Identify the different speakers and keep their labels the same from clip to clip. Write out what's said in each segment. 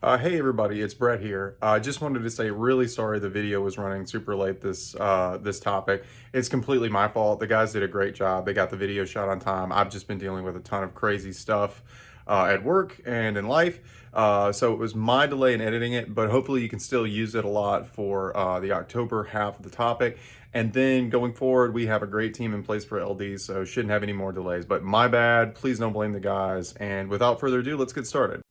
Speaker 1: Hey everybody, it's Brett here. I just wanted to say really sorry the video was running super late this topic. It's completely my fault. The guys did a great job. They got the video shot on time. I've just been dealing with a ton of crazy stuff at work and in life. So it was my delay in editing it, but hopefully you can still use it a lot for the October half of the topic. And then going forward, we have a great team in place for LDs, so shouldn't have any more delays. But my bad. Please don't blame the guys. And without further ado, let's get started.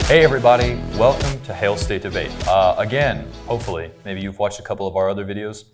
Speaker 2: Hey everybody, welcome to Hail State Debate. Again, hopefully, maybe you've watched a couple of our other videos.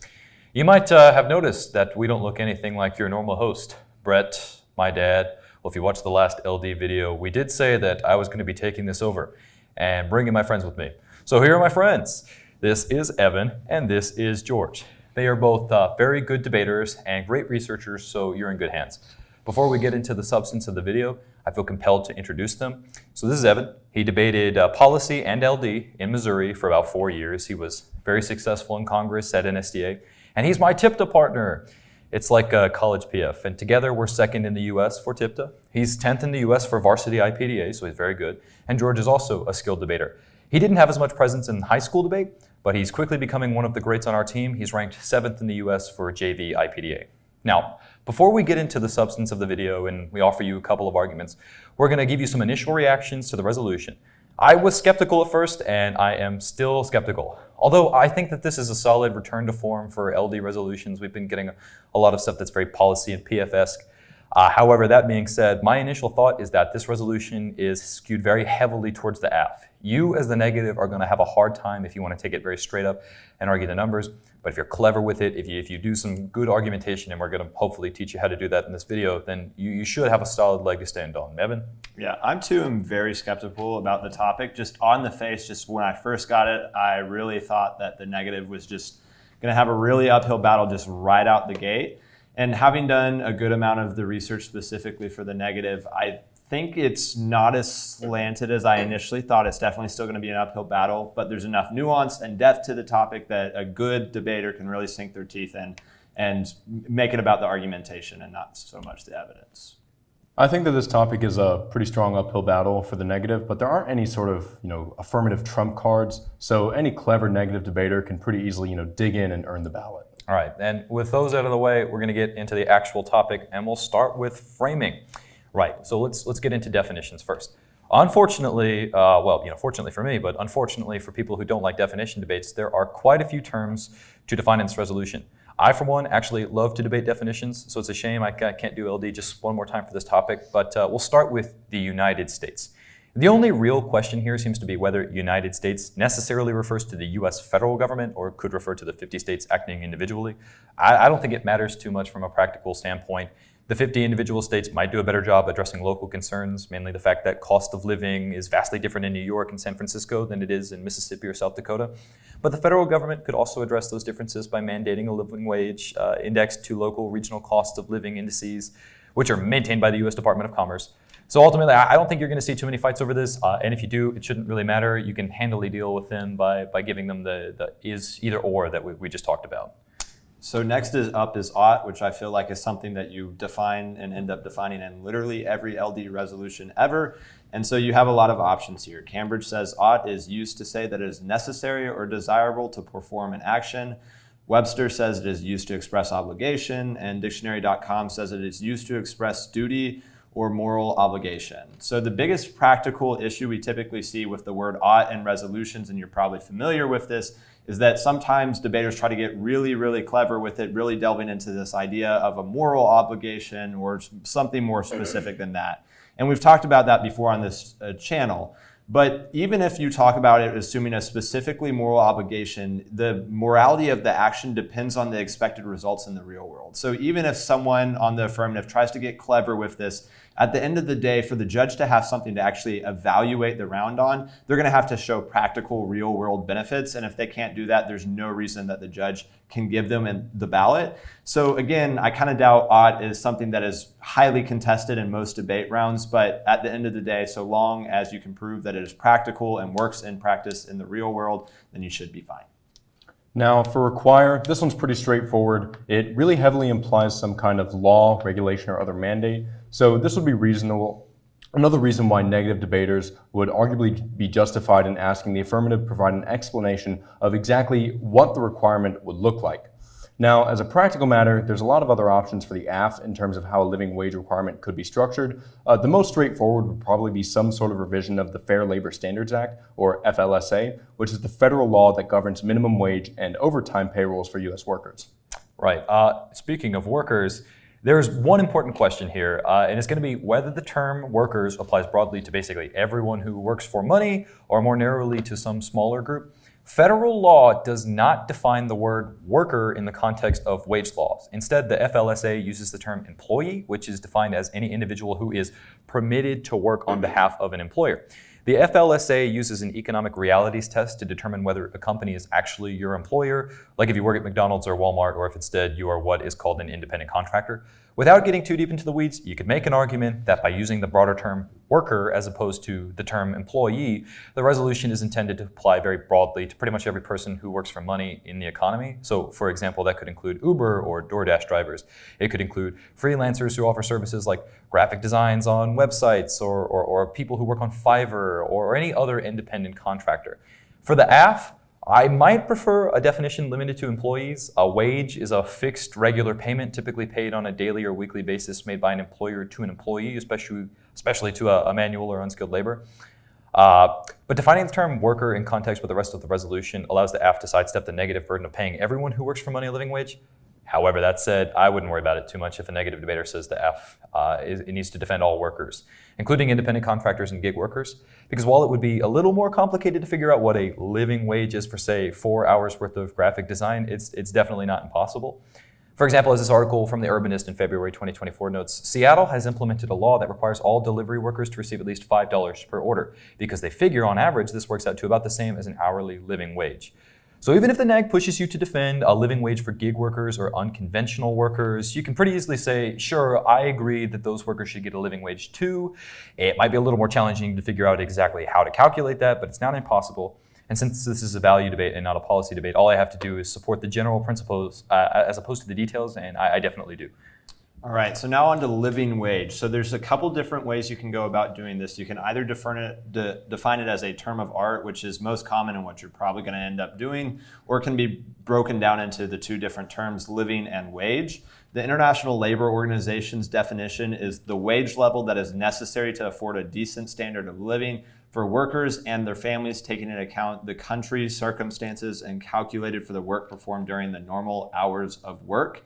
Speaker 2: You might have noticed that we don't look anything like your normal host, Brett, my dad. Well, if you watched the last LD video, we did say that I was going to be taking this over and bringing my friends with me. So here are my friends. This is Evan and this is George. They are both very good debaters and great researchers, so you're in good hands. Before we get into the substance of the video, I feel compelled to introduce them. So this is Evan. He debated policy and LD in Missouri for about 4 years. He was very successful in Congress at NSDA, and he's my TIPTA partner. It's like a college PF, and together we're second in the US for TIPTA. He's 10th in the US for varsity IPDA, so he's very good. And George is also a skilled debater. He didn't have as much presence in high school debate, but he's quickly becoming one of the greats on our team. He's ranked 7th in the US for JV IPDA. Now, before we get into the substance of the video and we offer you a couple of arguments, we're going to give you some initial reactions to the resolution. I was skeptical at first, and I am still skeptical. Although I think that this is a solid return to form for LD resolutions. We've been getting a lot of stuff that's very policy and PF-esque. However, that being said, my initial thought is that this resolution is skewed very heavily towards the F. You, as the negative, are going to have a hard time if you want to take it very straight up and argue the numbers. But if you're clever with it, if you do some good argumentation, and we're going to hopefully teach you how to do that in this video, then you should have a solid leg to stand on. Evan?
Speaker 3: Yeah, I'm too am very skeptical about the topic. Just on the face, just when I first got it, I really thought that the negative was just going to have a really uphill battle just right out the gate. And having done a good amount of the research specifically for the negative, I think it's not as slanted as I initially thought. It's definitely still going to be an uphill battle, but there's enough nuance and depth to the topic that a good debater can really sink their teeth in and make it about the argumentation and not so much the evidence.
Speaker 4: I think that this topic is a pretty strong uphill battle for the negative, but there aren't any sort of, affirmative trump cards. So any clever negative debater can pretty easily, dig in and earn the ballot.
Speaker 2: All right, and with those out of the way, we're going to get into the actual topic, and we'll start with framing. Right, so let's get into definitions first. Unfortunately, fortunately for me, but unfortunately for people who don't like definition debates, there are quite a few terms to define in this resolution. I, for one, actually love to debate definitions, so it's a shame I can't do LD just one more time for this topic, but we'll start with the United States. The only real question here seems to be whether United States necessarily refers to the US federal government or could refer to the 50 states acting individually. I don't think it matters too much from a practical standpoint. The 50 individual states might do a better job addressing local concerns, mainly the fact that cost of living is vastly different in New York and San Francisco than it is in Mississippi or South Dakota. But the federal government could also address those differences by mandating a living wage indexed to local regional cost of living indices, which are maintained by the US Department of Commerce. So ultimately, I don't think you're going to see too many fights over this, and if you do, it shouldn't really matter. You can handily deal with them by giving them the is, either, or that we just talked about.
Speaker 3: So next is up is ought, which I feel like is something that you define and end up defining in literally every LD resolution ever. And so you have a lot of options here. Cambridge says ought is used to say that it is necessary or desirable to perform an action. Webster says it is used to express obligation, and dictionary.com says it is used to express duty or moral obligation. So the biggest practical issue we typically see with the word ought in resolutions, and you're probably familiar with this, is that sometimes debaters try to get really, really clever with it, really delving into this idea of a moral obligation or something more specific than that. And we've talked about that before on this channel. But even if you talk about it assuming a specifically moral obligation, the morality of the action depends on the expected results in the real world. So even if someone on the affirmative tries to get clever with this At the end of the day, for the judge to have something to actually evaluate the round on, they're going to have to show practical, real-world benefits. And if they can't do that, there's no reason that the judge can give them in the ballot. So again, I kind of doubt ought is something that is highly contested in most debate rounds. But at the end of the day, so long as you can prove that it is practical and works in practice in the real world, then you should be fine.
Speaker 4: Now, for require, this one's pretty straightforward. It really heavily implies some kind of law, regulation, or other mandate. So this would be reasonable. Another reason why negative debaters would arguably be justified in asking the affirmative provide an explanation of exactly what the requirement would look like. Now, as a practical matter, there's a lot of other options for the AF in terms of how a living wage requirement could be structured. The most straightforward would probably be some sort of revision of the Fair Labor Standards Act, or FLSA, which is the federal law that governs minimum wage and overtime payrolls for U.S. workers.
Speaker 2: Right. Speaking of workers, there's one important question here, and it's going to be whether the term workers applies broadly to basically everyone who works for money or more narrowly to some smaller group. Federal law does not define the word worker in the context of wage laws. Instead, the FLSA uses the term employee, which is defined as any individual who is permitted to work on behalf of an employer. The FLSA uses an economic realities test to determine whether a company is actually your employer, like if you work at McDonald's or Walmart, or if instead you are what is called an independent contractor. Without getting too deep into the weeds, you could make an argument that by using the broader term worker as opposed to the term employee, the resolution is intended to apply very broadly to pretty much every person who works for money in the economy. So, for example, that could include Uber or DoorDash drivers. It could include freelancers who offer services like graphic designs on websites, or people who work on Fiverr, or any other independent contractor. For the AF, I might prefer a definition limited to employees. A wage is a fixed, regular payment typically paid on a daily or weekly basis made by an employer to an employee, especially to a manual or unskilled labor. But defining the term worker in context with the rest of the resolution allows the AF to sidestep the negative burden of paying everyone who works for money a living wage. However, that said, I wouldn't worry about it too much if a negative debater says the F it needs to defend all workers, including independent contractors and gig workers, because while it would be a little more complicated to figure out what a living wage is for, say, 4 hours worth of graphic design, it's definitely not impossible. For example, as this article from The Urbanist in February 2024 notes, Seattle has implemented a law that requires all delivery workers to receive at least $5 per order, because they figure on average this works out to about the same as an hourly living wage. So even if the NAG pushes you to defend a living wage for gig workers or unconventional workers, you can pretty easily say, sure, I agree that those workers should get a living wage too. It might be a little more challenging to figure out exactly how to calculate that, but it's not impossible. And since this is a value debate and not a policy debate, all I have to do is support the general principles as opposed to the details, and I definitely do.
Speaker 3: All right, so now on to living wage. So there's a couple different ways you can go about doing this. You can either define it as a term of art, which is most common and what you're probably going to end up doing, or it can be broken down into the two different terms, living and wage. The International Labor Organization's definition is the wage level that is necessary to afford a decent standard of living for workers and their families, taking into account the country's circumstances and calculated for the work performed during the normal hours of work.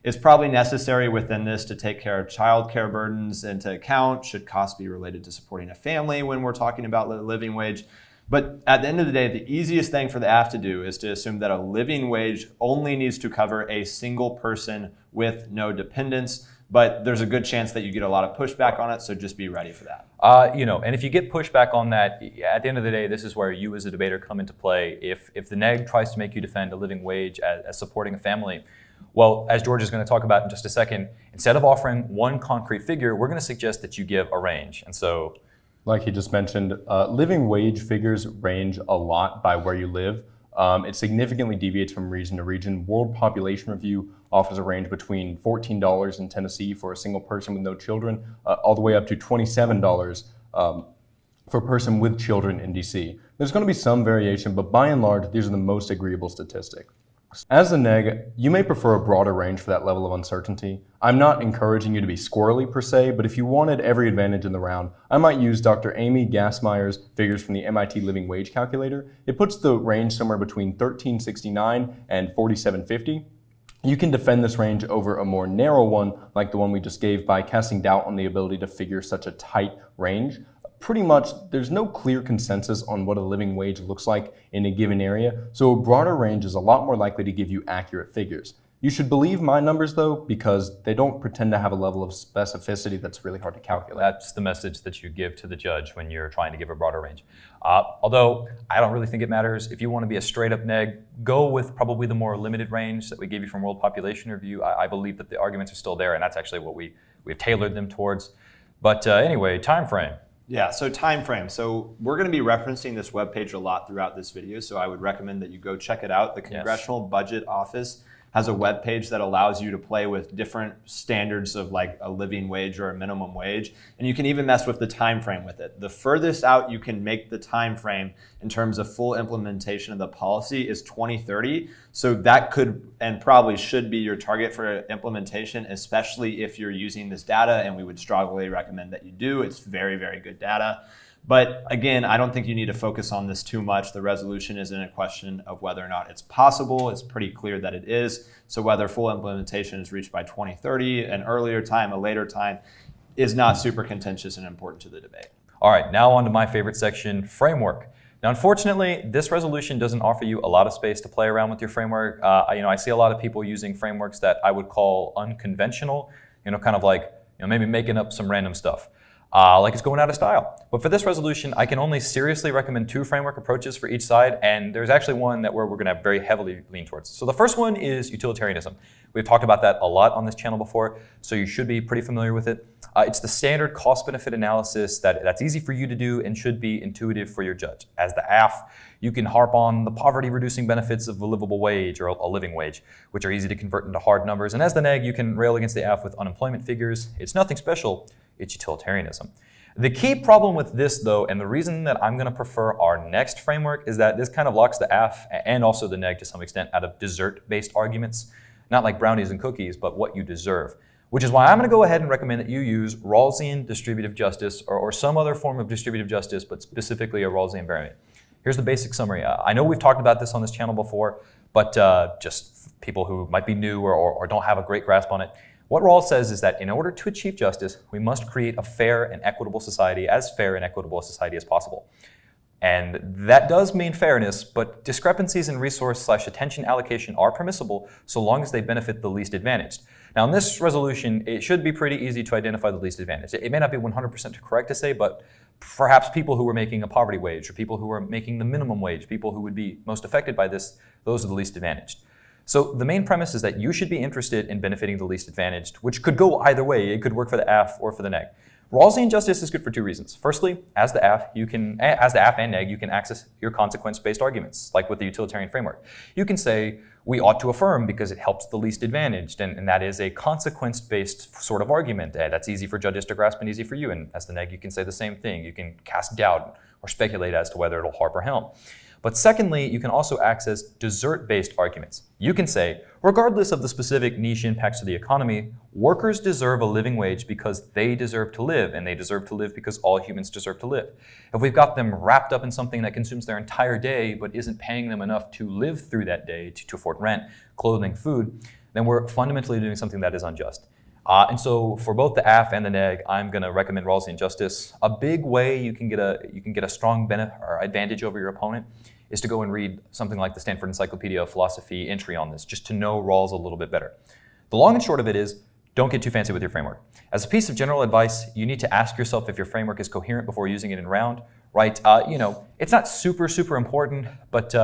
Speaker 3: It's probably necessary within this to take care of childcare burdens into account. Should costs be related to supporting a family when we're talking about the living wage? But at the end of the day, the easiest thing for the AF to do is to assume that a living wage only needs to cover a single person with no dependents. But there's a good chance that you get a lot of pushback on it, so just be ready for that.
Speaker 2: And if you get pushback on that, at the end of the day, this is where you as a debater come into play. If the NEG tries to make you defend a living wage as supporting a family, well, as George is going to talk about in just a second, instead of offering one concrete figure, we're going to suggest that you give a range. And so,
Speaker 4: like he just mentioned, living wage figures range a lot by where you live. It significantly deviates from region to region. World Population Review offers a range between $14 in Tennessee for a single person with no children, all the way up to $27 for a person with children in DC. There's going to be some variation, but by and large, these are the most agreeable statistics. As a neg, you may prefer a broader range for that level of uncertainty. I'm not encouraging you to be squirrely per se, but if you wanted every advantage in the round, I might use Dr. Amy Gassmeyer's figures from the MIT Living Wage Calculator. It puts the range somewhere between $13.69 and $47.50. You can defend this range over a more narrow one, like the one we just gave, by casting doubt on the ability to figure such a tight range. Pretty much, there's no clear consensus on what a living wage looks like in a given area, so a broader range is a lot more likely to give you accurate figures. You should believe my numbers though, because they don't pretend to have a level of specificity that's really hard to calculate.
Speaker 2: That's the message that you give to the judge when you're trying to give a broader range. Although I don't really think it matters. If you want to be a straight up neg, go with probably the more limited range that we gave you from World Population Review. I believe that the arguments are still there, and that's actually what we've tailored them towards. But anyway, time frame.
Speaker 3: Yeah, so time frame. So we're going to be referencing this webpage a lot throughout this video, so I would recommend that you go check it out. The Congressional Budget Office has a web page that allows you to play with different standards of like a living wage or a minimum wage, and you can even mess with the time frame with it. The furthest out you can make the time frame in terms of full implementation of the policy is 2030. So that could and probably should be your target for implementation, especially if you're using this data, and we would strongly recommend that you do. It's very, very good data. But again, I don't think you need to focus on this too much. The resolution isn't a question of whether or not it's possible. It's pretty clear that it is. So whether full implementation is reached by 2030, an earlier time, a later time, is not super contentious and important to the debate.
Speaker 2: All right, now on to my favorite section, framework. Now, unfortunately, this resolution doesn't offer you a lot of space to play around with your framework. I see a lot of people using frameworks that I would call unconventional, kind of like maybe making up some random stuff. Like it's going out of style. But for this resolution, I can only seriously recommend 2 framework approaches for each side, and there's actually one that we're going to very heavily lean towards. So the first one is utilitarianism. We've talked about that a lot on this channel before, so you should be pretty familiar with it. It's the standard cost-benefit analysis that's easy for you to do and should be intuitive for your judge. As the AF, you can harp on the poverty-reducing benefits of a livable wage or a living wage, which are easy to convert into hard numbers. And as the neg, you can rail against the AF with unemployment figures. It's nothing special. It's utilitarianism. The key problem with this, though, and the reason that I'm going to prefer our next framework is that this kind of locks the AF and also the neg to some extent out of desert-based arguments, not like brownies and cookies, but what you deserve, which is why I'm going to go ahead and recommend that you use Rawlsian distributive justice or some other form of distributive justice, but specifically a Rawlsian variant. Here's the basic summary. I know we've talked about this on this channel before, but just people who might be new or don't have a great grasp on it. What Rawls says is that in order to achieve justice, we must create a fair and equitable society, as fair and equitable a society as possible. And that does mean fairness, but discrepancies in resource/attention allocation are permissible so long as they benefit the least advantaged. Now in this resolution, it should be pretty easy to identify the least advantaged. It may not be 100% correct to say, but perhaps people who are making a poverty wage or people who are making the minimum wage, people who would be most affected by this, those are the least advantaged. So the main premise is that you should be interested in benefiting the least advantaged, which could go either way. It could work for the AF or for the neg. Rawlsian justice is good for 2 reasons. Firstly, as the AF and neg, you can access your consequence-based arguments, like with the utilitarian framework. You can say, we ought to affirm because it helps the least advantaged, and that is a consequence-based sort of argument. That's easy for judges to grasp and easy for you, and as the neg, you can say the same thing. You can cast doubt or speculate as to whether it'll harp or helm. But secondly, you can also access desert-based arguments. You can say, regardless of the specific niche impacts to the economy, workers deserve a living wage because they deserve to live, and they deserve to live because all humans deserve to live. If we've got them wrapped up in something that consumes their entire day but isn't paying them enough to live through that day, to afford rent, clothing, food, then we're fundamentally doing something that is unjust. And so for both the AF and the neg, I'm going to recommend Rawlsian justice. A big way you can get a strong benefit or advantage over your opponent is to go and read something like the Stanford Encyclopedia of Philosophy entry on this, just to know Rawls a little bit better. The long and short of it is, don't get too fancy with your framework. As a piece of general advice, you need to ask yourself if your framework is coherent before using it in round, right? It's not super important, but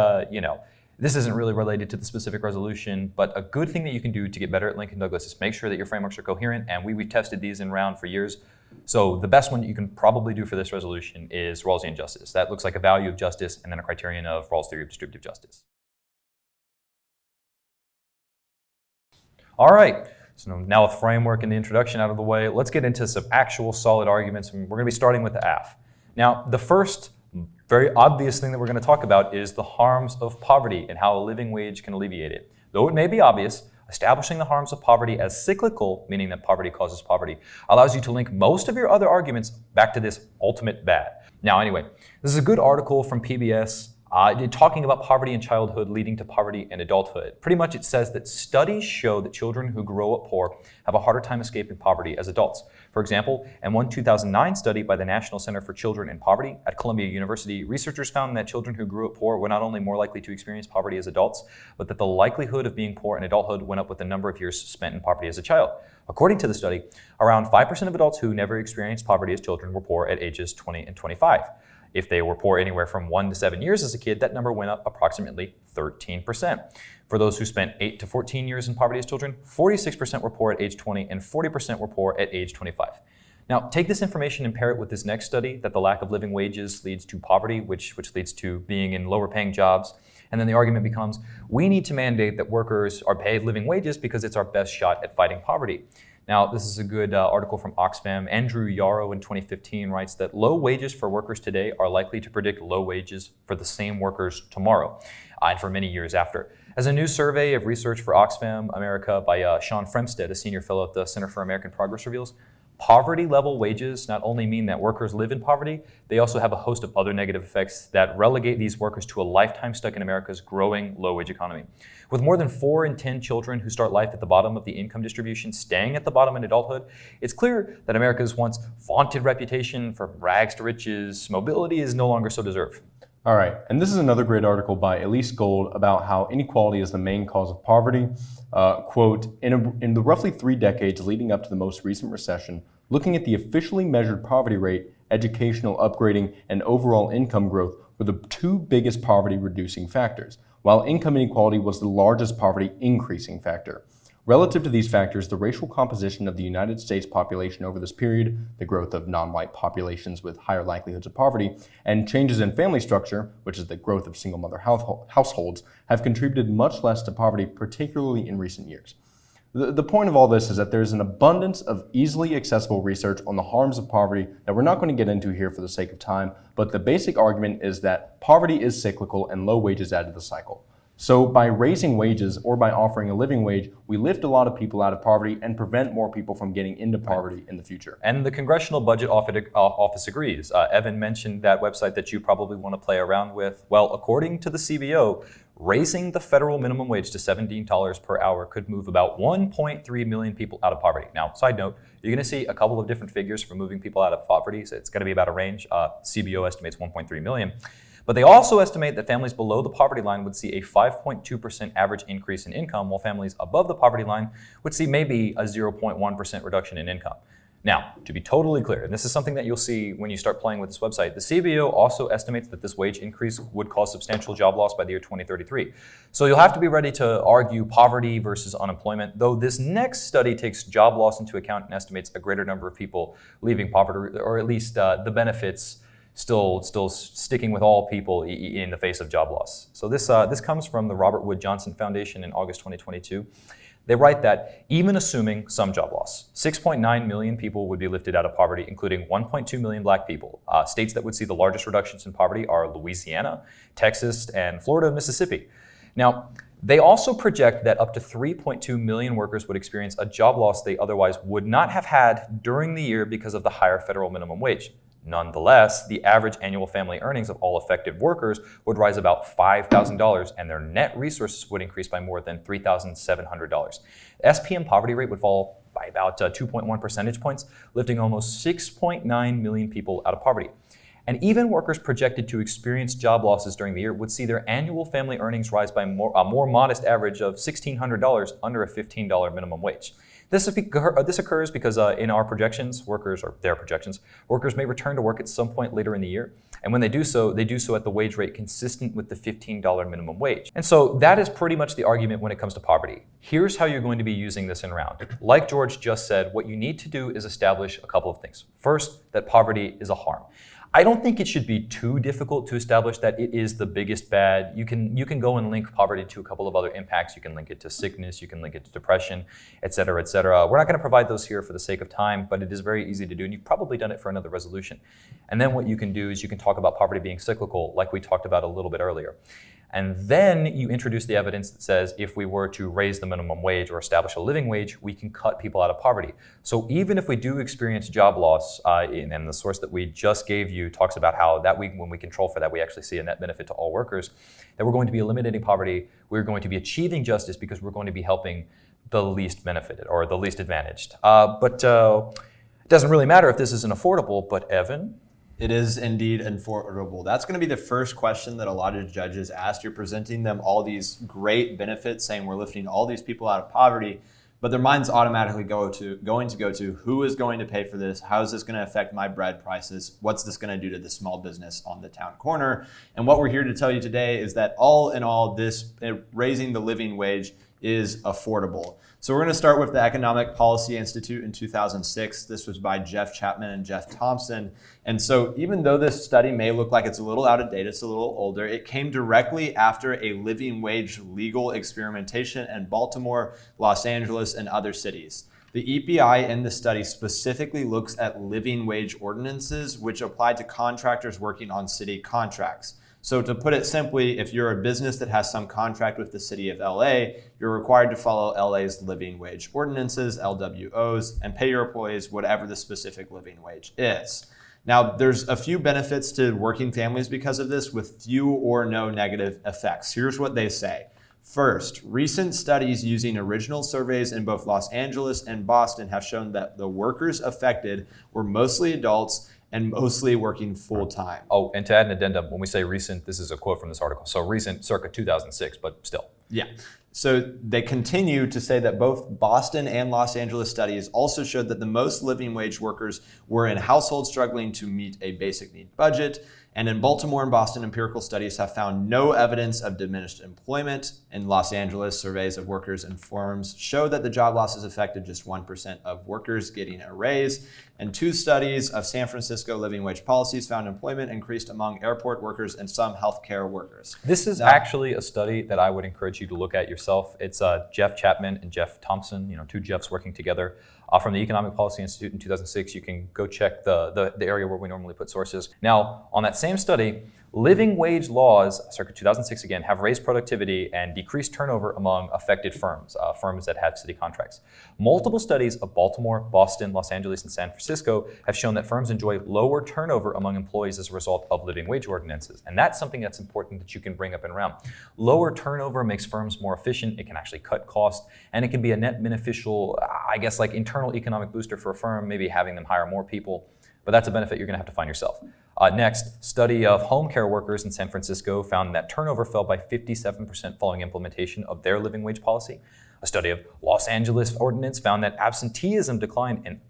Speaker 2: this isn't really related to the specific resolution, but a good thing that you can do to get better at Lincoln Douglas is make sure that your frameworks are coherent, and we've tested these in round for years. So the best one that you can probably do for this resolution is Rawlsian justice. That looks like a value of justice and then a criterion of Rawls' theory of distributive justice. All right, so now with framework and the introduction out of the way, let's get into some actual solid arguments. And we're going to be starting with the AF. Now, the first very obvious thing that we're going to talk about is the harms of poverty and how a living wage can alleviate it. Though it may be obvious, establishing the harms of poverty as cyclical, meaning that poverty causes poverty, allows you to link most of your other arguments back to this ultimate bad. Now, anyway, this is a good article from PBS talking about poverty in childhood leading to poverty in adulthood. Pretty much it says that studies show that children who grow up poor have a harder time escaping poverty as adults. For example, in one 2009 study by the National Center for Children in Poverty at Columbia University, researchers found that children who grew up poor were not only more likely to experience poverty as adults, but that the likelihood of being poor in adulthood went up with the number of years spent in poverty as a child. According to the study, around 5% of adults who never experienced poverty as children were poor at ages 20 and 25. If they were poor anywhere from 1 to 7 years as a kid, that number went up approximately 13%. For those who spent 8 to 14 years in poverty as children, 46% were poor at age 20 and 40% were poor at age 25. Now, take this information and pair it with this next study that the lack of living wages leads to poverty, which leads to being in lower paying jobs. And then the argument becomes, we need to mandate that workers are paid living wages because it's our best shot at fighting poverty. Now, this is a good article from Oxfam. Andrew Yarrow in 2015 writes that low wages for workers today are likely to predict low wages for the same workers tomorrow and for many years after. As a new survey of research for Oxfam America by Sean Fremstead, a senior fellow at the Center for American Progress, reveals, poverty-level wages not only mean that workers live in poverty, they also have a host of other negative effects that relegate these workers to a lifetime stuck in America's growing low-wage economy. With more than 4 in 10 children who start life at the bottom of the income distribution staying at the bottom in adulthood, it's clear that America's once vaunted reputation for rags to riches mobility is no longer so deserved.
Speaker 4: All right, and this is another great article by Elise Gold about how inequality is the main cause of poverty. Quote, in the roughly 3 decades leading up to the most recent recession, looking at the officially measured poverty rate, educational upgrading, and overall income growth were the 2 biggest poverty-reducing factors, while income inequality was the largest poverty-increasing factor. Relative to these factors, the racial composition of the United States population over this period, the growth of non-white populations with higher likelihoods of poverty, and changes in family structure, which is the growth of single-mother households, have contributed much less to poverty, particularly in recent years. The point of all this is that there's an abundance of easily accessible research on the harms of poverty that we're not going to get into here for the sake of time, but the basic argument is that poverty is cyclical and low wages add to the cycle. So by raising wages or by offering a living wage, we lift a lot of people out of poverty and prevent more people from getting into poverty in the future.
Speaker 2: And the Congressional Budget Office agrees. Evan mentioned that website that you probably want to play around with. Well, according to the CBO, raising the federal minimum wage to $17 per hour could move about 1.3 million people out of poverty. Now, side note, you're going to see a couple of different figures for moving people out of poverty. So it's going to be about a range. CBO estimates 1.3 million. But they also estimate that families below the poverty line would see a 5.2% average increase in income, while families above the poverty line would see maybe a 0.1% reduction in income. Now, to be totally clear, and this is something that you'll see when you start playing with this website, the CBO also estimates that this wage increase would cause substantial job loss by the year 2033. So you'll have to be ready to argue poverty versus unemployment, though this next study takes job loss into account and estimates a greater number of people leaving poverty, or at least the benefits still sticking with all people in the face of job loss. So this comes from the Robert Wood Johnson Foundation in August 2022. They write that even assuming some job loss, 6.9 million people would be lifted out of poverty, including 1.2 million black people. States that would see the largest reductions in poverty are Louisiana, Texas, and Florida and Mississippi. Now, they also project that up to 3.2 million workers would experience a job loss they otherwise would not have had during the year because of the higher federal minimum wage. Nonetheless, the average annual family earnings of all affected workers would rise about $5,000, and their net resources would increase by more than $3,700. The SPM poverty rate would fall by about 2.1 percentage points, lifting almost 6.9 million people out of poverty. And even workers projected to experience job losses during the year would see their annual family earnings rise by a more modest average of $1,600 under a $15 minimum wage. This occurs because in our projections, workers may return to work at some point later in the year. And when they do so at the wage rate consistent with the $15 minimum wage. And so that is pretty much the argument when it comes to poverty. Here's how you're going to be using this in round. Like George just said, what you need to do is establish a couple of things. First, that poverty is a harm. I don't think it should be too difficult to establish that it is the biggest bad. You can go and link poverty to a couple of other impacts. You can link it to sickness, you can link it to depression, et cetera, et cetera. We're not going to provide those here for the sake of time, but it is very easy to do, and you've probably done it for another resolution. And then what you can do is you can talk about poverty being cyclical, like we talked about a little bit earlier. And then you introduce the evidence that says if we were to raise the minimum wage or establish a living wage, we can cut people out of poverty. So even if we do experience job loss, and the source that we just gave you talks about how when we control for that, we actually see a net benefit to all workers, that we're going to be eliminating poverty, we're going to be achieving justice because we're going to be helping the least benefited or the least advantaged. But It doesn't really matter if this isn't affordable, but Evan?
Speaker 3: It is indeed affordable. That's going to be the first question that a lot of judges ask. You're presenting them all these great benefits, saying we're lifting all these people out of poverty, but their minds automatically going to go to who is going to pay for this? How is this going to affect my bread prices? What's this going to do to the small business on the town corner? And what we're here to tell you today is that all in all, this raising the living wage is affordable. So we're going to start with the Economic Policy Institute in 2006. This was by Jeff Chapman and Jeff Thompson. And so even though this study may look like it's a little out of date, it's a little older, it came directly after a living wage legal experimentation in Baltimore, Los Angeles, and other cities. The EPI in the study specifically looks at living wage ordinances, which apply to contractors working on city contracts. So to put it simply, if you're a business that has some contract with the city of LA, you're required to follow LA's living wage ordinances, LWOs, and pay your employees whatever the specific living wage is. Now, there's a few benefits to working families because of this, with few or no negative effects. Here's what they say. First, recent studies using original surveys in both Los Angeles and Boston have shown that the workers affected were mostly adults and mostly working full-time.
Speaker 2: Oh, and to add an addendum, when we say recent, this is a quote from this article. So recent, circa 2006, but still.
Speaker 3: Yeah. So they continue to say that both Boston and Los Angeles studies also showed that the most living wage workers were in households struggling to meet a basic need budget. And in Baltimore and Boston, empirical studies have found no evidence of diminished employment. In Los Angeles, surveys of workers in firms show that the job losses affected just 1% of workers getting a raise. And 2 studies of San Francisco living wage policies found employment increased among airport workers and some healthcare workers.
Speaker 2: This is actually a study that I would encourage you to look at yourself. It's Jeff Chapman and Jeff Thompson, 2 Jeffs working together. From the Economic Policy Institute in 2006, you can go check the area where we normally put sources. Now, on that same study, living wage laws, circa 2006 again, have raised productivity and decreased turnover among affected firms, firms that have city contracts. Multiple studies of Baltimore, Boston, Los Angeles, and San Francisco have shown that firms enjoy lower turnover among employees as a result of living wage ordinances. And that's something that's important that you can bring up and around. Lower turnover makes firms more efficient. It can actually cut costs, and it can be a net beneficial, like internal economic booster for a firm, maybe having them hire more people. But that's a benefit you're going to have to find yourself. Next, study of home care workers in San Francisco found that turnover fell by 57% following implementation of their living wage policy. A study of Los Angeles ordinance found that absenteeism declined and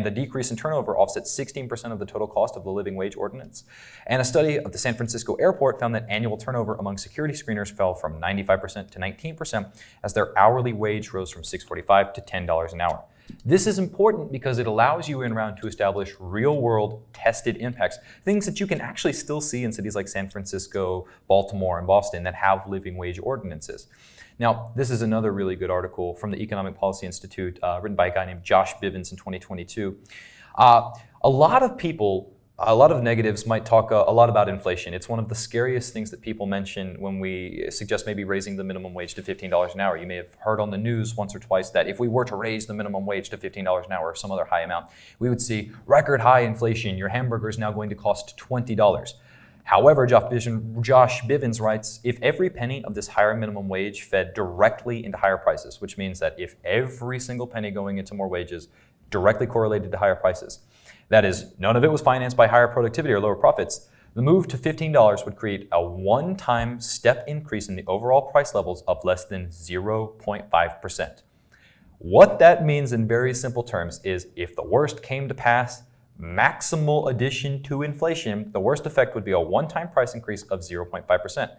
Speaker 2: the decrease in turnover offset 16% of the total cost of the living wage ordinance. And a study of the San Francisco airport found that annual turnover among security screeners fell from 95% to 19% as their hourly wage rose from $6.45 to $10 an hour. This is important because it allows you in round to establish real-world tested impacts, things that you can actually still see in cities like San Francisco, Baltimore, and Boston that have living wage ordinances. Now, this is another really good article from the Economic Policy Institute written by a guy named Josh Bivens in 2022. A lot of negatives might talk a lot about inflation. It's one of the scariest things that people mention when we suggest maybe raising the minimum wage to $15 an hour. You may have heard on the news once or twice that if we were to raise the minimum wage to $15 an hour or some other high amount, we would see record high inflation. Your hamburger is now going to cost $20. However, Josh Bivens writes, if every penny of this higher minimum wage fed directly into higher prices, which means that if every single penny going into more wages directly correlated to higher prices, that is, none of it was financed by higher productivity or lower profits, the move to $15 would create a one-time step increase in the overall price levels of less than 0.5%. What that means in very simple terms is if the worst came to pass, maximal addition to inflation, the worst effect would be a one-time price increase of 0.5%.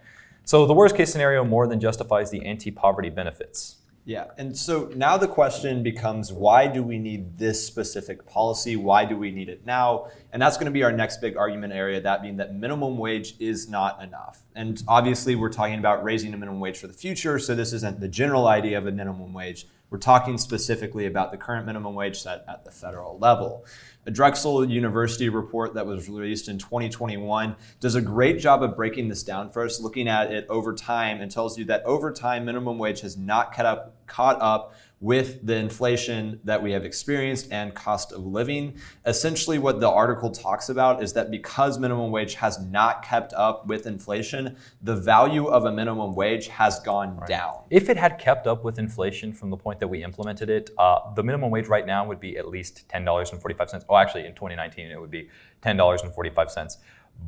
Speaker 2: So the worst case scenario more than justifies the anti-poverty benefits.
Speaker 3: Yeah, and so now the question becomes, why do we need this specific policy? Why do we need it now? And that's going to be our next big argument area, that being that minimum wage is not enough. And obviously we're talking about raising the minimum wage for the future, so this isn't the general idea of a minimum wage. We're talking specifically about the current minimum wage set at the federal level. A Drexel University report that was released in 2021 does a great job of breaking this down for us, looking at it over time, and tells you that over time, minimum wage has not caught up with the inflation that we have experienced and cost of living. Essentially, what the article talks about is that because minimum wage has not kept up with inflation, the value of a minimum wage has gone down.
Speaker 2: If it had kept up with inflation from the point that we implemented it, the minimum wage right now would be at least $10.45. Oh, actually, in 2019, it would be $10.45.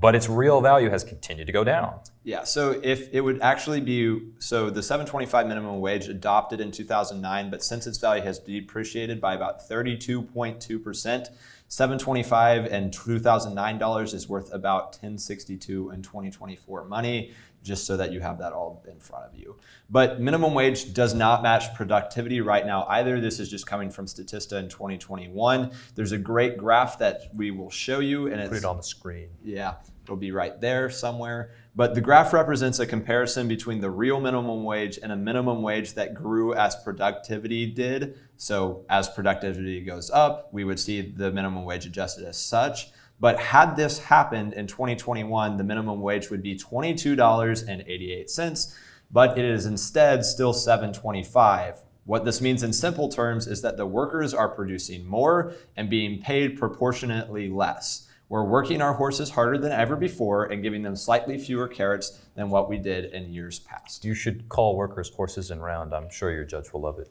Speaker 2: But its real value has continued to go down.
Speaker 3: Yeah, so if it would actually be, so the $7.25 minimum wage adopted in 2009, but since its value has depreciated by about 32.2%, $7.25 in 2009 dollars is worth about $10.62 in 2024 money, just so that you have that all in front of you. But minimum wage does not match productivity right now either. This is just coming from Statista in 2021. There's a great graph that we will show you, and
Speaker 2: Put it on the screen.
Speaker 3: Yeah, it'll be right there somewhere. But the graph represents a comparison between the real minimum wage and a minimum wage that grew as productivity did. So as productivity goes up, we would see the minimum wage adjusted as such. But had this happened in 2021, the minimum wage would be $22.88, but it is instead still $7.25. What this means in simple terms is that the workers are producing more and being paid proportionately less. We're working our horses harder than ever before and giving them slightly fewer carrots than what we did in years past.
Speaker 2: You should call workers horses and round. I'm sure your judge will love it.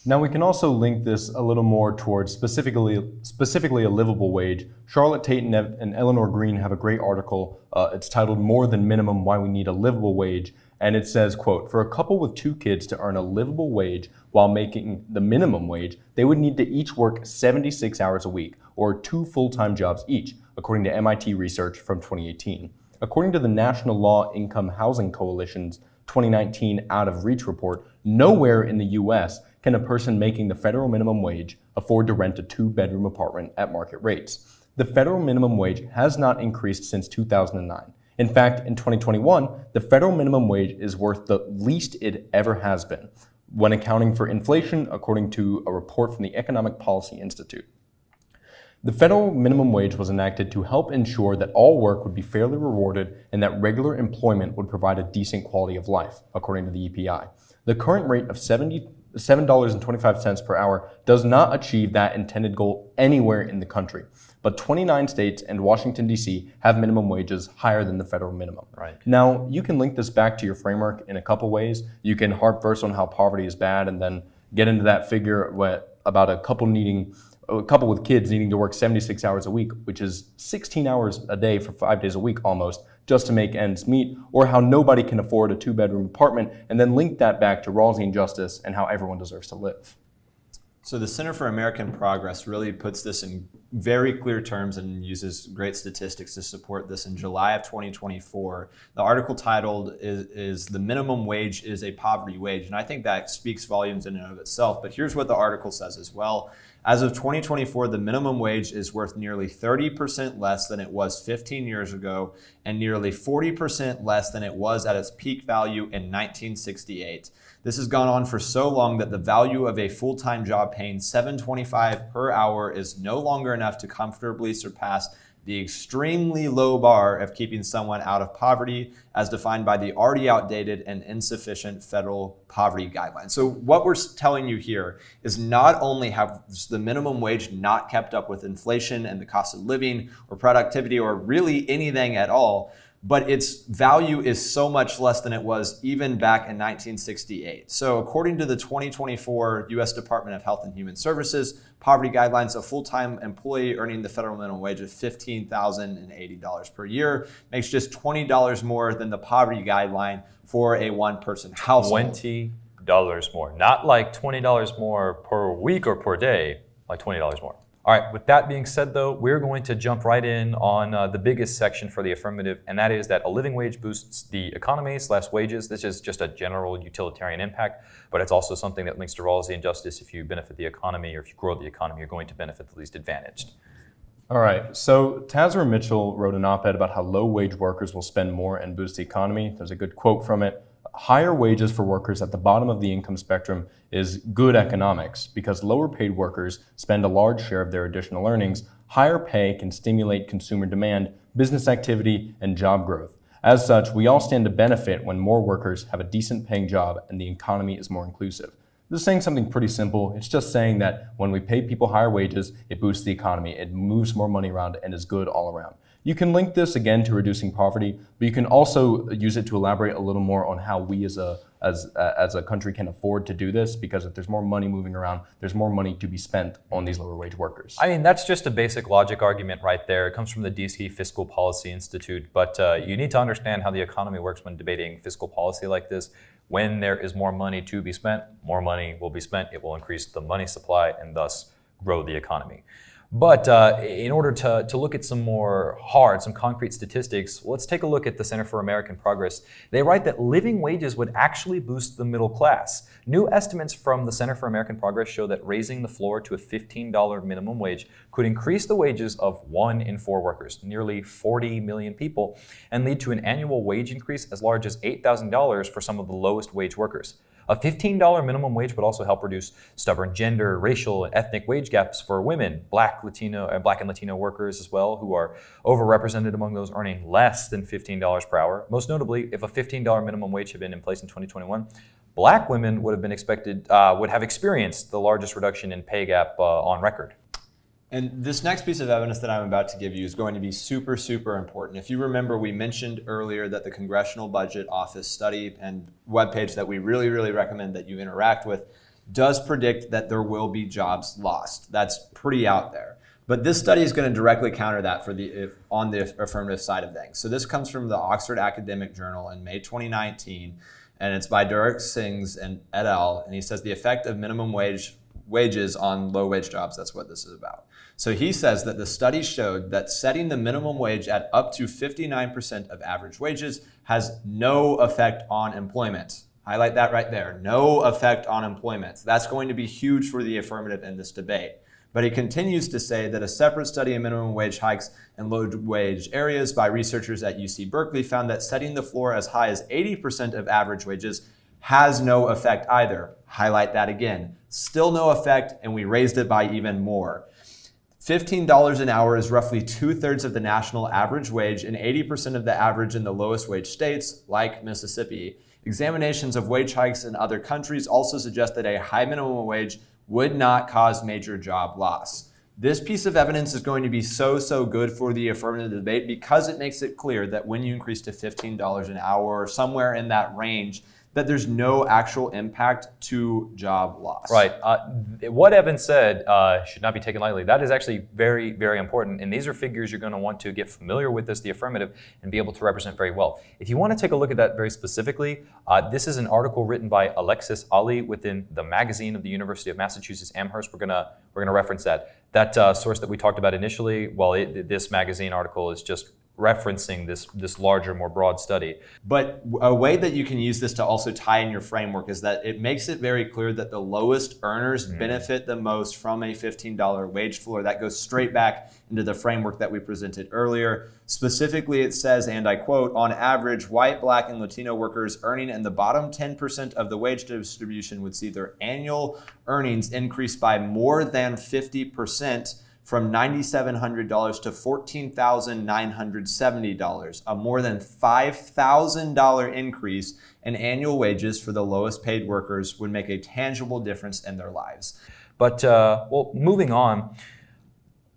Speaker 4: Now we can also link this a little more towards specifically a livable wage. Charlotte Tate and Eleanor Green have a great article. It's titled "More Than Minimum: Why We Need a Livable Wage." And it says, quote, "For a couple with 2 kids to earn a livable wage while making the minimum wage, they would need to each work 76 hours a week, or 2 full-time jobs each, according to MIT research from 2018. According to the National Law Income Housing Coalition's 2019 Out of Reach report, nowhere in the U.S. can a person making the federal minimum wage afford to rent a 2-bedroom apartment at market rates. The federal minimum wage has not increased since 2009. In fact, in 2021, the federal minimum wage is worth the least it ever has been, when accounting for inflation, according to a report from the Economic Policy Institute. The federal minimum wage was enacted to help ensure that all work would be fairly rewarded and that regular employment would provide a decent quality of life, according to the EPI. The current rate of $7.25 per hour does not achieve that intended goal anywhere in the country, but 29 states and Washington, D.C. have minimum wages higher than the federal minimum.
Speaker 2: Right.
Speaker 4: Now, you can link this back to your framework in a couple ways. You can harp first on how poverty is bad and then get into that figure about a couple with kids needing to work 76 hours a week, which is 16 hours a day for 5 days a week almost, just to make ends meet, or how nobody can afford a 2-bedroom apartment, and then link that back to Rawlsian justice and how everyone deserves to live.
Speaker 3: So the Center for American Progress really puts this in very clear terms and uses great statistics to support this. In July of 2024, the article titled is "The Minimum Wage is a Poverty Wage." And I think that speaks volumes in and of itself. But here's what the article says as well. As of 2024, the minimum wage is worth nearly 30% less than it was 15 years ago and nearly 40% less than it was at its peak value in 1968. This has gone on for so long that the value of a full-time job paying $7.25 per hour is no longer enough to comfortably surpass the extremely low bar of keeping someone out of poverty as defined by the already outdated and insufficient federal poverty guidelines. So what we're telling you here is not only have the minimum wage not kept up with inflation and the cost of living or productivity or really anything at all, but its value is so much less than it was even back in 1968. So according to the 2024 U.S. Department of Health and Human Services poverty guidelines, a full-time employee earning the federal minimum wage of $15,080 per year makes just $20 more than the poverty guideline for a one-person household.
Speaker 2: $20 more, not like $20 more per week or per day, like $20 more. All right, with that being said though, we're going to jump right in on the biggest section for the affirmative, and that is that a living wage boosts the economy / wages. This is just a general utilitarian impact, but it's also something that links to Rawlsian justice. If you benefit the economy or if you grow the economy, you're going to benefit the least advantaged.
Speaker 4: All right, so Tazra Mitchell wrote an op-ed about how low-wage workers will spend more and boost the economy. There's a good quote from it. Higher wages for workers at the bottom of the income spectrum is good economics because lower paid workers spend a large share of their additional earnings. Higher pay can stimulate consumer demand, business activity, and job growth. As such, we all stand to benefit when more workers have a decent paying job and the economy is more inclusive. This is saying something pretty simple. It's just saying that when we pay people higher wages, it boosts the economy, it moves more money around, and is good all around. You can link this again to reducing poverty, but you can also use it to elaborate a little more on how we as a country can afford to do this, because if there's more money moving around, there's more money to be spent on these lower wage workers.
Speaker 2: I mean, that's just a basic logic argument right there. It comes from the DC Fiscal Policy Institute, but you need to understand how the economy works when debating fiscal policy like this. When there is more money to be spent, more money will be spent. It will increase the money supply and thus grow the economy. But in order to look at some concrete statistics, let's take a look at the Center for American Progress. They write that living wages would actually boost the middle class. New estimates from the Center for American Progress show that raising the floor to a $15 minimum wage could increase the wages of 1 in 4 workers, nearly 40 million people, and lead to an annual wage increase as large as $8,000 for some of the lowest wage workers. A $15 minimum wage would also help reduce stubborn gender, racial, and ethnic wage gaps for women, Black and Latino workers as well, who are overrepresented among those earning less than $15 per hour. Most notably, if a $15 minimum wage had been in place in 2021, Black women would have experienced the largest reduction in pay gap on record.
Speaker 3: And this next piece of evidence that I'm about to give you is going to be super, super important. If you remember, we mentioned earlier that the Congressional Budget Office study and webpage that we really, really recommend that you interact with does predict that there will be jobs lost. That's pretty out there. But this study is going to directly counter that on the affirmative side of things. So this comes from the Oxford Academic Journal in May 2019, and it's by Durek Sings and et al. And he says the effect of minimum wages on low wage jobs, that's what this is about. So he says that the study showed that setting the minimum wage at up to 59% of average wages has no effect on employment. Highlight that right there. No effect on employment. That's going to be huge for the affirmative in this debate. But he continues to say that a separate study of minimum wage hikes in low wage areas by researchers at UC Berkeley found that setting the floor as high as 80% of average wages has no effect either. Highlight that again. Still no effect, and we raised it by even more. $15 an hour is roughly 2/3 of the national average wage and 80% of the average in the lowest wage states, like Mississippi. Examinations of wage hikes in other countries also suggest that a high minimum wage would not cause major job loss. This piece of evidence is going to be so good for the affirmative debate because it makes it clear that when you increase to $15 an hour or somewhere in that range, that there's no actual impact to job loss.
Speaker 2: Right. What Evan said should not be taken lightly. That is actually very, very important. And these are figures you're going to want to get familiar with as the affirmative and be able to represent very well. If you want to take a look at that very specifically, this is an article written by Alexis Ali within the magazine of the University of Massachusetts Amherst. We're gonna reference that. That source that we talked about initially, this magazine article is just referencing this larger, more broad study.
Speaker 3: But a way that you can use this to also tie in your framework is that it makes it very clear that the lowest earners benefit the most from a $15 wage floor. That goes straight back into the framework that we presented earlier. Specifically, it says, and I quote, on average, white, Black, and Latino workers earning in the bottom 10% of the wage distribution would see their annual earnings increase by more than 50%, from $9,700 to $14,970, a more than $5,000 increase in annual wages for the lowest paid workers would make a tangible difference in their lives.
Speaker 2: But moving on,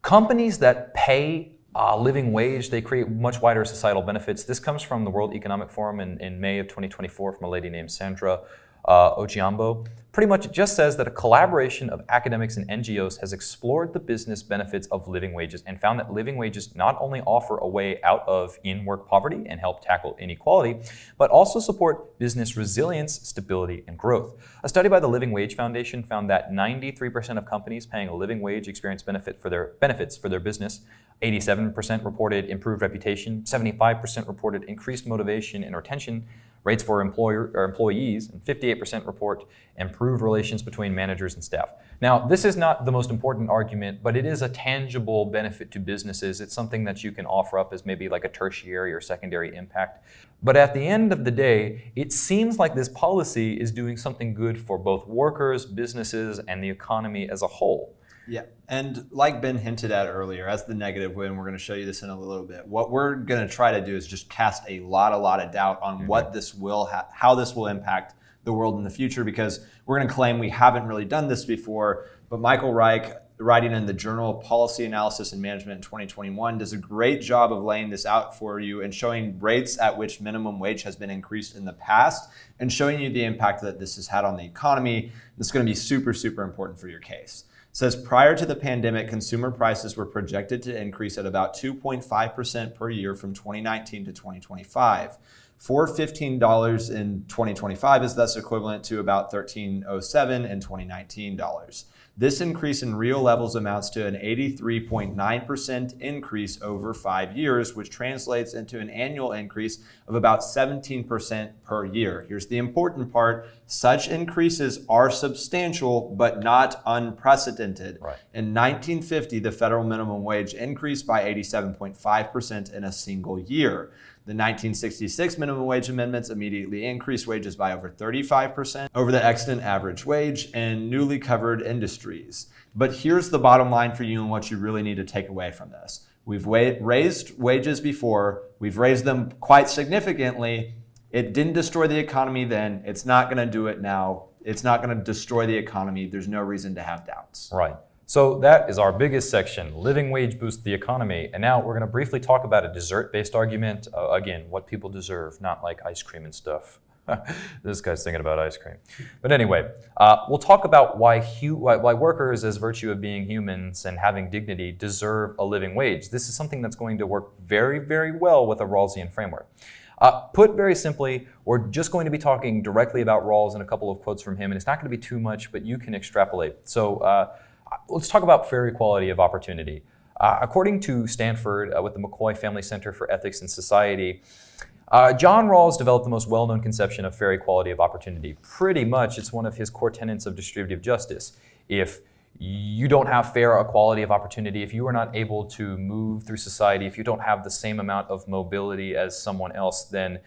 Speaker 2: companies that pay a living wage, they create much wider societal benefits. This comes from the World Economic Forum in May of 2024 from a lady named Sanda Ojiambo. Pretty much it just says that a collaboration of academics and NGOs has explored the business benefits of living wages and found that living wages not only offer a way out of in-work poverty and help tackle inequality, but also support business resilience, stability, and growth. A study by the Living Wage Foundation found that 93% of companies paying a living wage experience benefits for their business. 87% reported improved reputation, 75% reported increased motivation and retention rates for employees, and 58% report improved relations between managers and staff. Now, this is not the most important argument, but it is a tangible benefit to businesses. It's something that you can offer up as maybe like a tertiary or secondary impact. But at the end of the day, it seems like this policy is doing something good for both workers, businesses, and the economy as a whole.
Speaker 3: Yeah, and like Ben hinted at earlier, as the negative win, we're going to show you this in a little bit. What we're going to try to do is just cast a lot of doubt on what this will, how this will impact the world in the future, because we're going to claim we haven't really done this before. But Michael Reich, writing in the Journal of Policy Analysis and Management in 2021, does a great job of laying this out for you and showing rates at which minimum wage has been increased in the past and showing you the impact that this has had on the economy. This is going to be super, super important for your case. It says prior to the pandemic, consumer prices were projected to increase at about 2.5% per year from 2019 to 2025. $415 in 2025 is thus equivalent to about $13.07 in 2019 dollars. This increase in real levels amounts to an 83.9% increase over 5 years, which translates into an annual increase of about 17% per year. Here's the important part. Such increases are substantial, but not unprecedented.
Speaker 2: Right.
Speaker 3: In 1950, the federal minimum wage increased by 87.5% in a single year. The 1966 minimum wage amendments immediately increased wages by over 35% over the extant average wage in newly covered industries. But here's the bottom line for you and what you really need to take away from this. We've raised wages before. We've raised them quite significantly. It didn't destroy the economy then. It's not going to do it now. It's not going to destroy the economy. There's no reason to have doubts.
Speaker 2: Right. So that is our biggest section, living wage boosts the economy. And now we're going to briefly talk about a dessert-based argument. Again, what people deserve, not like ice cream and stuff. This guy's thinking about ice cream. But anyway, we'll talk about why workers, as virtue of being humans and having dignity, deserve a living wage. This is something that's going to work very, very well with a Rawlsian framework. Put very simply, we're just going to be talking directly about Rawls and a couple of quotes from him, and it's not going to be too much, but you can extrapolate. So let's talk about fair equality of opportunity. According to Stanford, with the McCoy Family Center for Ethics and Society, John Rawls developed the most well-known conception of fair equality of opportunity. Pretty much, it's one of his core tenets of distributive justice. If you don't have fair equality of opportunity, if you are not able to move through society, if you don't have the same amount of mobility as someone else, then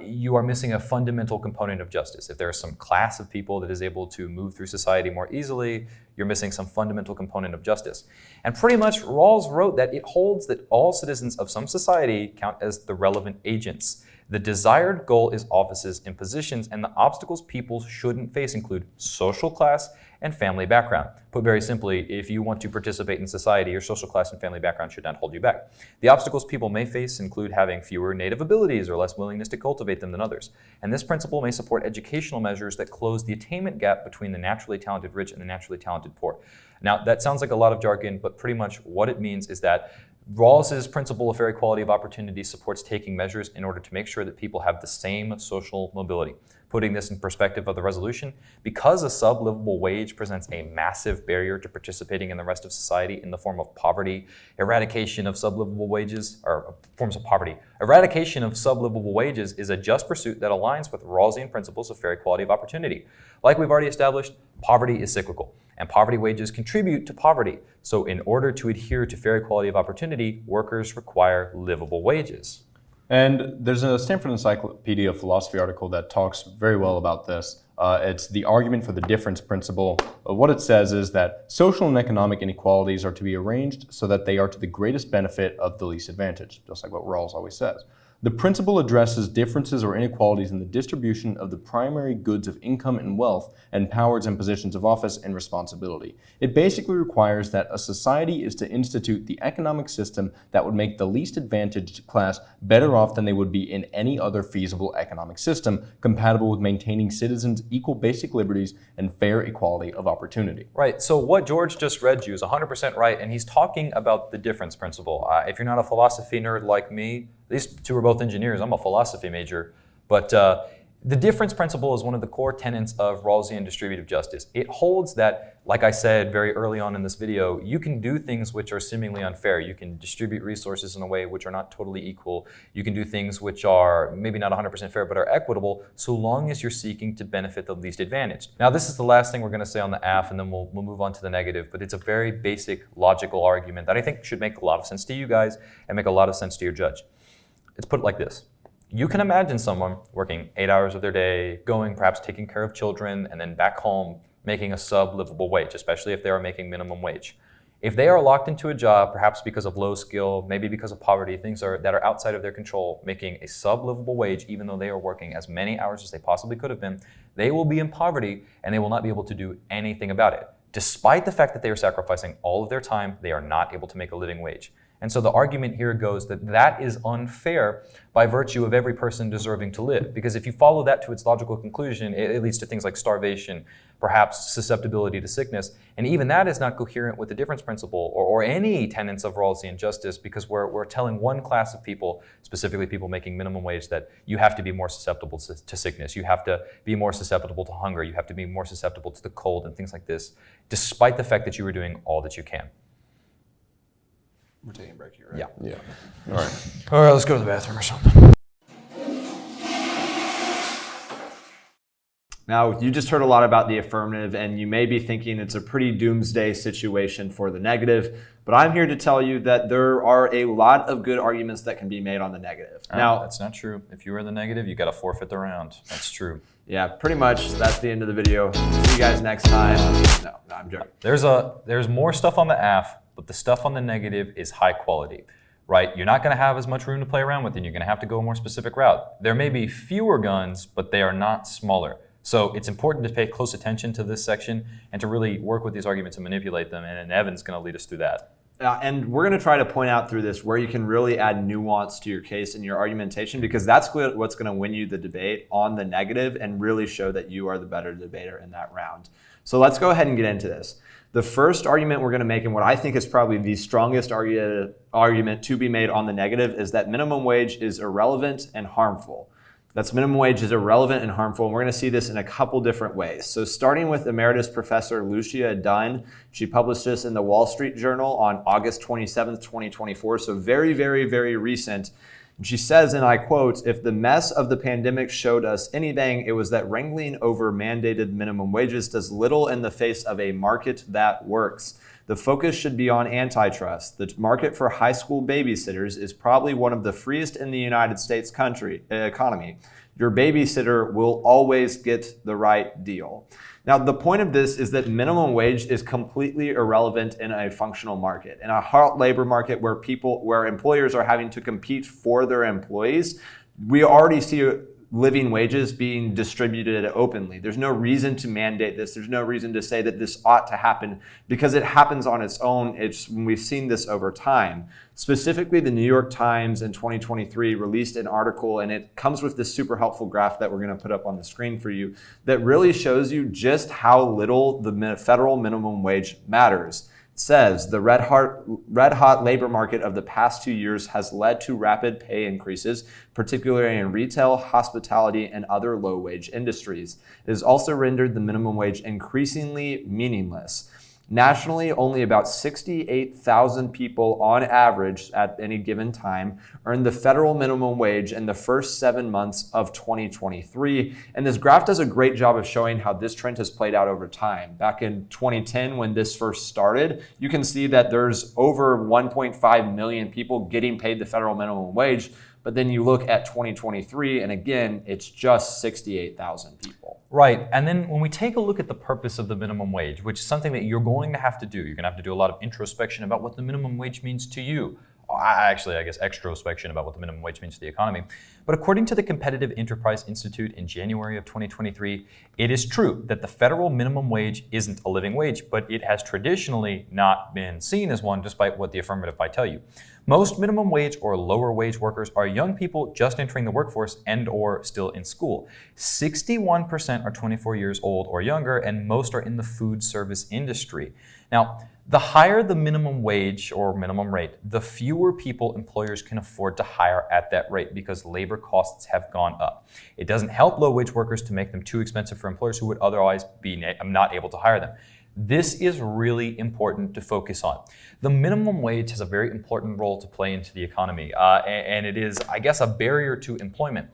Speaker 2: you are missing a fundamental component of justice. If there is some class of people that is able to move through society more easily, you're missing some fundamental component of justice. And pretty much Rawls wrote that it holds that all citizens of some society count as the relevant agents. The desired goal is offices and positions, and the obstacles people shouldn't face include social class and family background. Put very simply, if you want to participate in society, your social class and family background should not hold you back. The obstacles people may face include having fewer native abilities or less willingness to cultivate them than others. And this principle may support educational measures that close the attainment gap between the naturally talented rich and the naturally talented poor. Now, that sounds like a lot of jargon, but pretty much what it means is that Rawls's principle of fair equality of opportunity supports taking measures in order to make sure that people have the same social mobility. Putting this in perspective of the resolution, because a sub-livable wage presents a massive barrier to participating in the rest of society in the form of poverty, eradication of sub-livable wages, or forms of poverty. Eradication of sub-livable wages is a just pursuit that aligns with Rawlsian principles of fair equality of opportunity. Like we've already established, poverty is cyclical, and poverty wages contribute to poverty. So in order to adhere to fair equality of opportunity, workers require livable wages.
Speaker 4: And there's a Stanford Encyclopedia of Philosophy article that talks very well about this. It's the argument for the difference principle. What it says is that social and economic inequalities are to be arranged so that they are to the greatest benefit of the least advantage, just like what Rawls always says. The principle addresses differences or inequalities in the distribution of the primary goods of income and wealth and powers and positions of office and responsibility. It basically requires that a society is to institute the economic system that would make the least advantaged class better off than they would be in any other feasible economic system, compatible with maintaining citizens' equal basic liberties and fair equality of opportunity.
Speaker 2: Right, so what George just read you is 100% right, and he's talking about the difference principle. If you're not a philosophy nerd like me, these two are both engineers. I'm a philosophy major. But the difference principle is one of the core tenets of Rawlsian distributive justice. It holds that, like I said very early on in this video, you can do things which are seemingly unfair. You can distribute resources in a way which are not totally equal. You can do things which are maybe not 100% fair, but are equitable, so long as you're seeking to benefit the least advantaged. Now, this is the last thing we're going to say on the AF, and then we'll move on to the negative, but it's a very basic logical argument that I think should make a lot of sense to you guys and make a lot of sense to your judge. Let's put it like this. You can imagine someone working 8 hours of their day, going, perhaps taking care of children, and then back home making a sub-livable wage, especially if they are making minimum wage. If they are locked into a job, perhaps because of low skill, maybe because of poverty, things that are outside of their control, making a sub-livable wage, even though they are working as many hours as they possibly could have been, they will be in poverty and they will not be able to do anything about it. Despite the fact that they are sacrificing all of their time, they are not able to make a living wage. And so the argument here goes that that is unfair by virtue of every person deserving to live. Because if you follow that to its logical conclusion, it leads to things like starvation, perhaps susceptibility to sickness. And even that is not coherent with the difference principle or any tenets of equality and justice, because we're telling one class of people, specifically people making minimum wage, that you have to be more susceptible to sickness. You have to be more susceptible to hunger. You have to be more susceptible to the cold and things like this, despite the fact that you are doing all that you can.
Speaker 3: We're taking a break here, right?
Speaker 2: Yeah.
Speaker 4: All right.
Speaker 2: All right, let's go to the bathroom or something.
Speaker 3: Now, you just heard a lot about the affirmative, and you may be thinking it's a pretty doomsday situation for the negative, but I'm here to tell you that there are a lot of good arguments that can be made on the negative. Now,
Speaker 2: that's not true. If you are the negative, you got to forfeit the round. That's true.
Speaker 3: Yeah, pretty much. That's the end of the video. See you guys next time. No, I'm joking.
Speaker 2: There's more stuff on the AF, but the stuff on the negative is high quality, right? You're not going to have as much room to play around with, and you're going to have to go a more specific route. There may be fewer guns, but they are not smaller. So it's important to pay close attention to this section and to really work with these arguments and manipulate them, and Evan's going to lead us through that.
Speaker 3: And we're going to try to point out through this where you can really add nuance to your case and your argumentation, because that's what's going to win you the debate on the negative and really show that you are the better debater in that round. So let's go ahead and get into this. The first argument we're going to make, and what I think is probably the strongest argument to be made on the negative, is that minimum wage is irrelevant and harmful. That's minimum wage is irrelevant and harmful, and we're going to see this in a couple different ways. So starting with Emeritus Professor Lucia Dunn, she published this in the Wall Street Journal on August 27th, 2024, so very, very, very recent. And she says, and I quote, "If the mess of the pandemic showed us anything, it was that wrangling over mandated minimum wages does little in the face of a market that works. The focus should be on antitrust. The market for high school babysitters is probably one of the freest in the United States economy. Your babysitter will always get the right deal." Now, the point of this is that minimum wage is completely irrelevant in a functional market. In a hard labor market where employers are having to compete for their employees, we already see living wages being distributed openly. There's no reason to mandate this. There's no reason to say that this ought to happen, because it happens on its own. We've seen this over time. Specifically, the New York Times in 2023 released an article, and it comes with this super helpful graph that we're going to put up on the screen for you that really shows you just how little the federal minimum wage matters. Says the red hot labor market of the past 2 years has led to rapid pay increases, particularly in retail, hospitality, and other low-wage industries. It has also rendered the minimum wage increasingly meaningless. Nationally, only about 68,000 people on average at any given time earned the federal minimum wage in the first 7 months of 2023. And this graph does a great job of showing how this trend has played out over time. Back in 2010, when this first started, you can see that there's over 1.5 million people getting paid the federal minimum wage. But then you look at 2023, and again, it's just 68,000 people.
Speaker 2: Right, and then when we take a look at the purpose of the minimum wage, which is something that you're going to have to do, you're going to have to do a lot of introspection about what the minimum wage means to you. Actually, I guess extrospection about what the minimum wage means to the economy. But according to the Competitive Enterprise Institute in January of 2023, it is true that the federal minimum wage isn't a living wage, but it has traditionally not been seen as one, despite what the affirmative might tell you. Most minimum wage or lower wage workers are young people just entering the workforce and or still in school. 61% are 24 years old or younger, and most are in the food service industry. Now, the higher the minimum wage or minimum rate, the fewer people employers can afford to hire at that rate because labor costs have gone up. It doesn't help low-wage workers to make them too expensive for employers who would otherwise be not able to hire them. This is really important to focus on. The minimum wage has a very important role to play into the economy, and it is, I guess, a barrier to employment.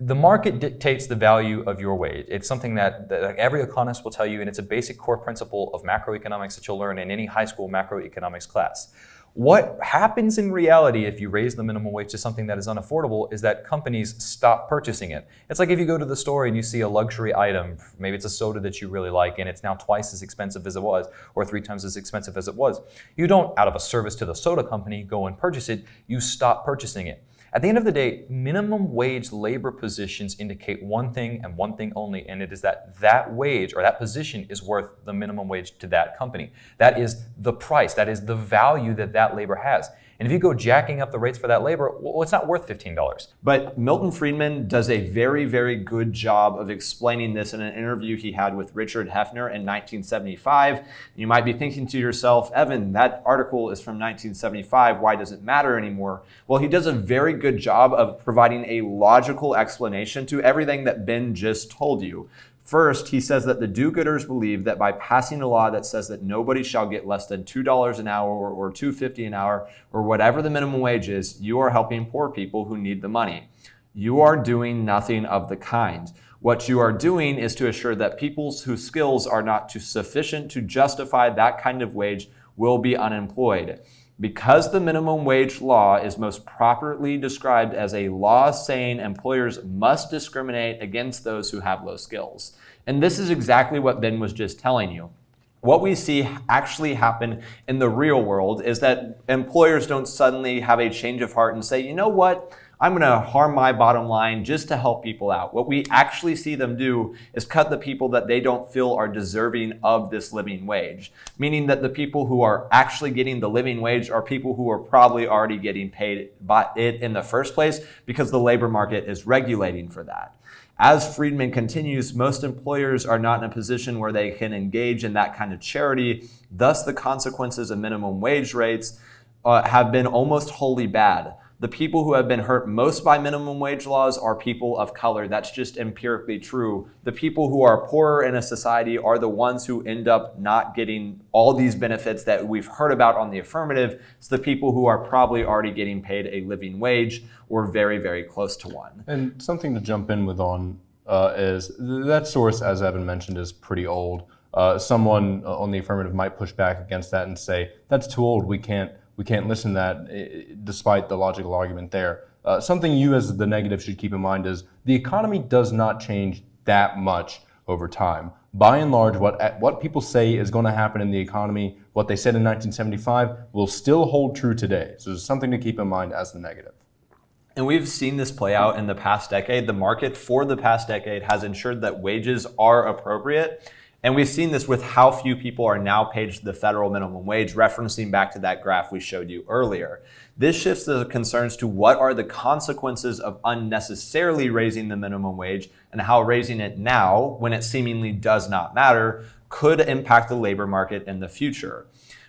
Speaker 2: The market dictates the value of your wage. It's something that every economist will tell you, and it's a basic core principle of macroeconomics that you'll learn in any high school macroeconomics class. What happens in reality if you raise the minimum wage to something that is unaffordable is that companies stop purchasing it. It's like if you go to the store and you see a luxury item, maybe it's a soda that you really like and it's now twice as expensive as it was or 3 times as expensive as it was. You don't, out of a service to the soda company, go and purchase it, you stop purchasing it. At the end of the day, minimum wage labor positions indicate one thing and one thing only, and it is that that wage or that position is worth the minimum wage to that company. That is the price, that is the value that that labor has. And if you go jacking up the rates for that labor, well, it's not worth $15.
Speaker 3: But Milton Friedman does a very, very good job of explaining this in an interview he had with Richard Hefner in 1975. You might be thinking to yourself, Evan, that article is from 1975. Why does it matter anymore? Well, he does a very good job of providing a logical explanation to everything that Ben just told you. First, he says that the do-gooders believe that by passing a law that says that nobody shall get less than $2 an hour or $2.50 an hour or whatever the minimum wage is, you are helping poor people who need the money. You are doing nothing of the kind. What you are doing is to assure that people whose skills are not sufficient to justify that kind of wage will be unemployed. Because the minimum wage law is most properly described as a law saying employers must discriminate against those who have low skills. And this is exactly what Ben was just telling you. What we see actually happen in the real world is that employers don't suddenly have a change of heart and say, you know what? I'm going to harm my bottom line just to help people out. What we actually see them do is cut the people that they don't feel are deserving of this living wage, meaning that the people who are actually getting the living wage are people who are probably already getting paid by it in the first place because the labor market is regulating for that. As Friedman continues, most employers are not in a position where they can engage in that kind of charity. Thus, the consequences of minimum wage rates have been almost wholly bad. The people who have been hurt most by minimum wage laws are people of color. That's just empirically true. The people who are poorer in a society are the ones who end up not getting all these benefits that we've heard about on the affirmative. It's the people who are probably already getting paid a living wage or very, very close to one.
Speaker 4: And something to jump in with is that source, as Evan mentioned, is pretty old. Someone on the affirmative might push back against that and say, that's too old, we can't listen to that, despite the logical argument there. Something you as the negative should keep in mind is the economy does not change that much over time. By and large, what people say is going to happen in the economy, what they said in 1975, will still hold true today. So there's something to keep in mind as the negative.
Speaker 3: And we've seen this play out in the past decade. The market for the past decade has ensured that wages are appropriate. And we've seen this with how few people are now paid the federal minimum wage, referencing back to that graph we showed you earlier. This shifts the concerns to what are the consequences of unnecessarily raising the minimum wage and how raising it now, when it seemingly does not matter, could impact the labor market in the future.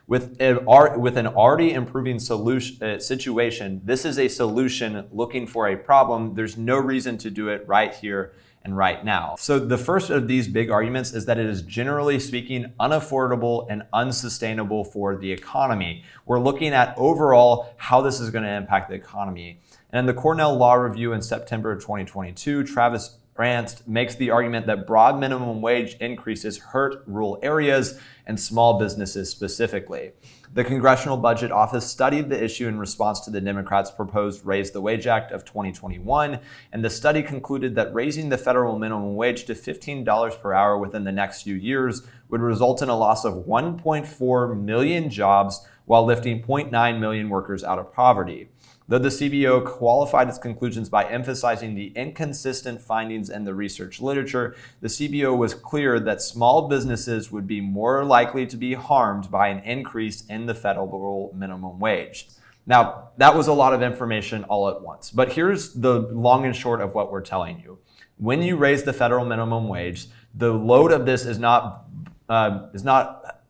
Speaker 3: With an already improving situation, this is a solution looking for a problem. There's no reason to do it right here and right now. So the first of these big arguments is that it is generally speaking unaffordable and unsustainable for the economy. We're looking at overall how this is going to impact the economy. And in the Cornell Law Review in September of 2022, Travis Ernst makes the argument that broad minimum wage increases hurt rural areas and small businesses specifically. The Congressional Budget Office studied the issue in response to the Democrats' proposed Raise the Wage Act of 2021, and the study concluded that raising the federal minimum wage to $15 per hour within the next few years would result in a loss of 1.4 million jobs while lifting 0.9 million workers out of poverty. Though the CBO qualified its conclusions by emphasizing the inconsistent findings in the research literature, the CBO was clear that small businesses would be more likely to be harmed by an increase in the federal minimum wage. Now, that was a lot of information all at once, but here's the long and short of what we're telling you. When you raise the federal minimum wage, the load of this is not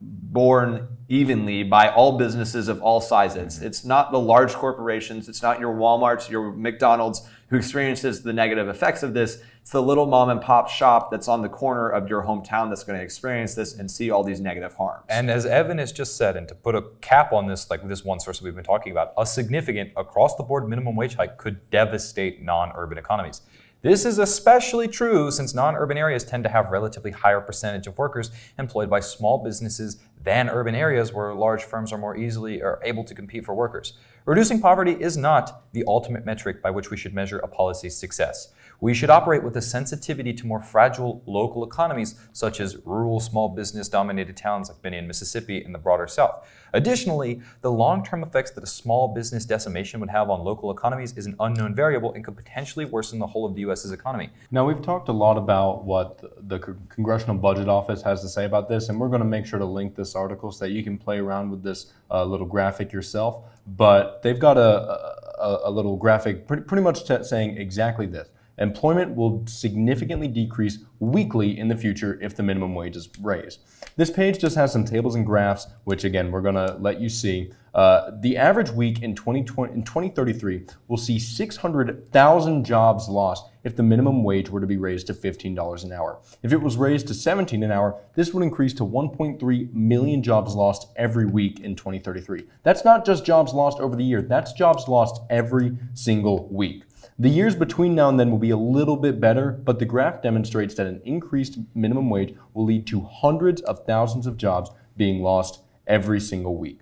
Speaker 3: borne evenly by all businesses of all sizes. It's not the large corporations, it's not your Walmarts, your McDonald's who experiences the negative effects of this. It's the little mom and pop shop that's on the corner of your hometown that's going to experience this and see all these negative harms.
Speaker 2: And as Evan has just said, and to put a cap on this, like this one source we've been talking about, a significant across-the-board minimum wage hike could devastate non-urban economies. This is especially true since non-urban areas tend to have relatively higher percentage of workers employed by small businesses than urban areas where large firms are more easily able to compete for workers. Reducing poverty is not the ultimate metric by which we should measure a policy's success. We should operate with a sensitivity to more fragile local economies, such as rural, small business-dominated towns like many in Mississippi and the broader South. Additionally, the long-term effects that a small business decimation would have on local economies is an unknown variable and could potentially worsen the whole of the U.S.'s economy.
Speaker 4: Now, we've talked a lot about what the Congressional Budget Office has to say about this, and we're going to make sure to link this article so that you can play around with this little graphic yourself. But they've got a little graphic pretty much saying exactly this. Employment will significantly decrease weekly in the future if the minimum wage is raised. This page just has some tables and graphs, which again, we're gonna let you see. The average week in 2033 will see 600,000 jobs lost if the minimum wage were to be raised to $15 an hour. If it was raised to $17 an hour, this would increase to 1.3 million jobs lost every week in 2033. That's not just jobs lost over the year, that's jobs lost every single week. The years between now and then will be a little bit better, but the graph demonstrates that an increased minimum wage will lead to hundreds of thousands of jobs being lost every single week.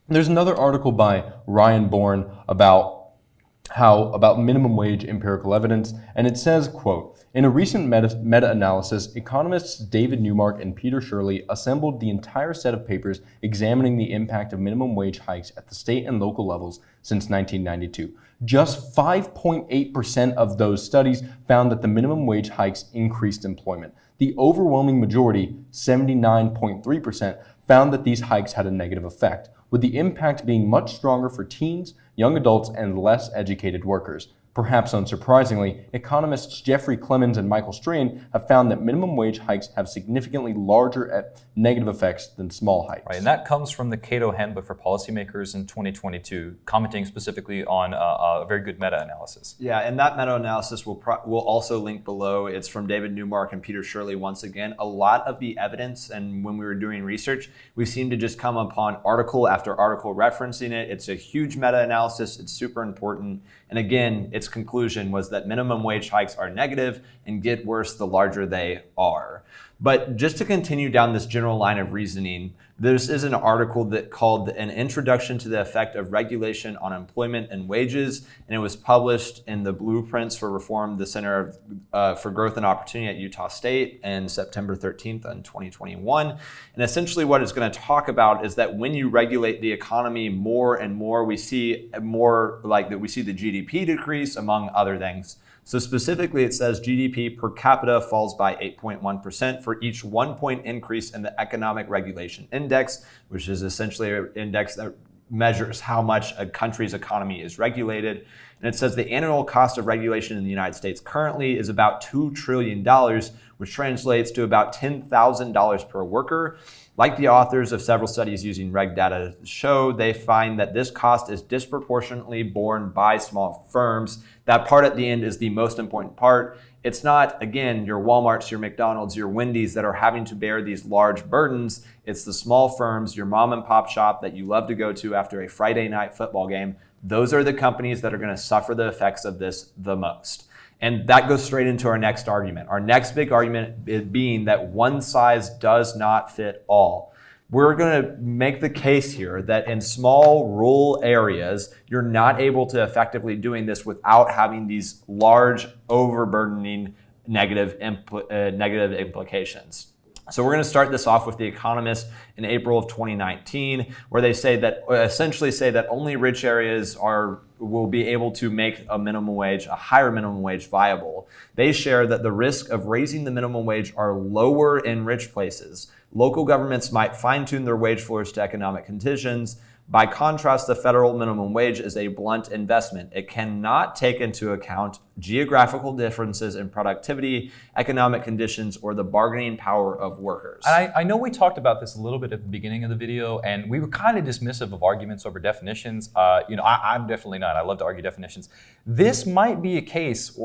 Speaker 4: There's another article by Ryan Bourne about minimum wage empirical evidence, and it says, quote, in a recent meta-analysis, economists David Newmark and Peter Shirley assembled the entire set of papers examining the impact of minimum wage hikes at the state and local levels since 1992. Just 5.8% of those studies found that the minimum wage hikes increased employment. The overwhelming majority, 79.3%, found that these hikes had a negative effect, with the impact being much stronger for teens, young adults, and less educated workers. Perhaps unsurprisingly, economists Jeffrey Clemens and Michael Strain have found that minimum wage hikes have significantly larger negative effects than small hikes.
Speaker 2: Right, and that comes from the Cato Handbook for Policymakers in 2022, commenting specifically on a very good meta-analysis.
Speaker 3: Yeah, and that meta-analysis we'll also link below. It's from David Newmark and Peter Shirley once again. A lot of the evidence, and when we were doing research, we seem to just come upon article after article referencing it. It's a huge meta-analysis. It's super important. And again, its conclusion was that minimum wage hikes are negative and get worse the larger they are. But just to continue down this general line of reasoning, this is an article that called An Introduction to the Effect of Regulation on Employment and Wages, and it was published in the Blueprints for Reform, the Center for Growth and Opportunity at Utah State, in September 13th in 2021. And essentially what it's going to talk about is that when you regulate the economy more and more, we see the GDP decrease, among other things. So specifically, it says GDP per capita falls by 8.1% for each 1 point increase in the Economic Regulation Index, which is essentially an index that measures how much a country's economy is regulated. And it says the annual cost of regulation in the United States currently is about $2 trillion, which translates to about $10,000 per worker. Like the authors of several studies using reg data show, they find that this cost is disproportionately borne by small firms. That part at the end is the most important part. It's not, again, your Walmarts, your McDonald's, your Wendy's that are having to bear these large burdens. It's the small firms, your mom and pop shop that you love to go to after a Friday night football game. Those are the companies that are going to suffer the effects of this the most. And that goes straight into our next argument. Our next big argument being that one size does not fit all. We're going to make the case here that in small rural areas, you're not able to effectively doing this without having these large overburdening negative implications. So we're going to start this off with The Economist in April of 2019, where they essentially say that only rich areas will be able to make a higher minimum wage viable. They share that the risk of raising the minimum wage are lower in rich places. Local governments might fine-tune their wage floors to economic conditions. By contrast, the federal minimum wage is a blunt investment. It cannot take into account geographical differences in productivity, economic conditions, or the bargaining power of workers.
Speaker 2: I know we talked about this a little bit at the beginning of the video, and we were kind of dismissive of arguments over definitions. I'm definitely not. I love to argue definitions. This might be a case,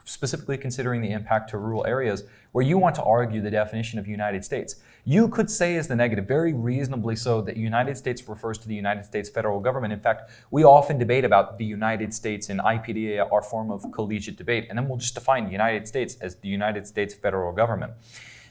Speaker 2: specifically considering the impact to rural areas, where you want to argue the definition of United States. You could say as the negative, very reasonably so, that United States refers to the United States federal government. In fact, we often debate about the United States and IPDA, our form of of collegiate debate, and then we'll just define the United States as the United States federal government.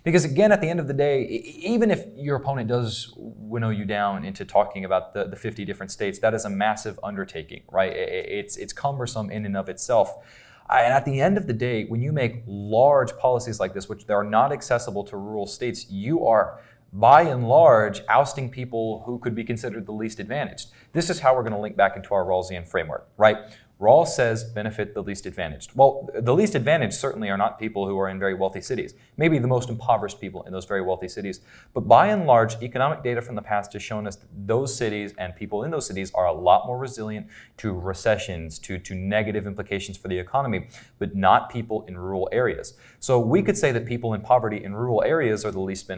Speaker 2: Because again, at the end of the day, even if your opponent does winnow you down into talking about the 50 different states, that is a massive undertaking, right? It's cumbersome in and of itself. And at the end of the day, when you make large policies like this, which are not accessible to rural states, you are, by and large, ousting people who could be considered the least advantaged. This is how we're going to link back into our Rawlsian framework, right? Rawls says benefit the least advantaged. Well, the least advantaged certainly are not people who are in very wealthy cities, maybe the most impoverished people in those very wealthy cities. But by and large, economic data from the past has shown us that those cities and people in those cities are a lot more resilient to recessions, to negative implications for the economy, but not people in rural areas. So we could say that people in poverty in rural areas are the least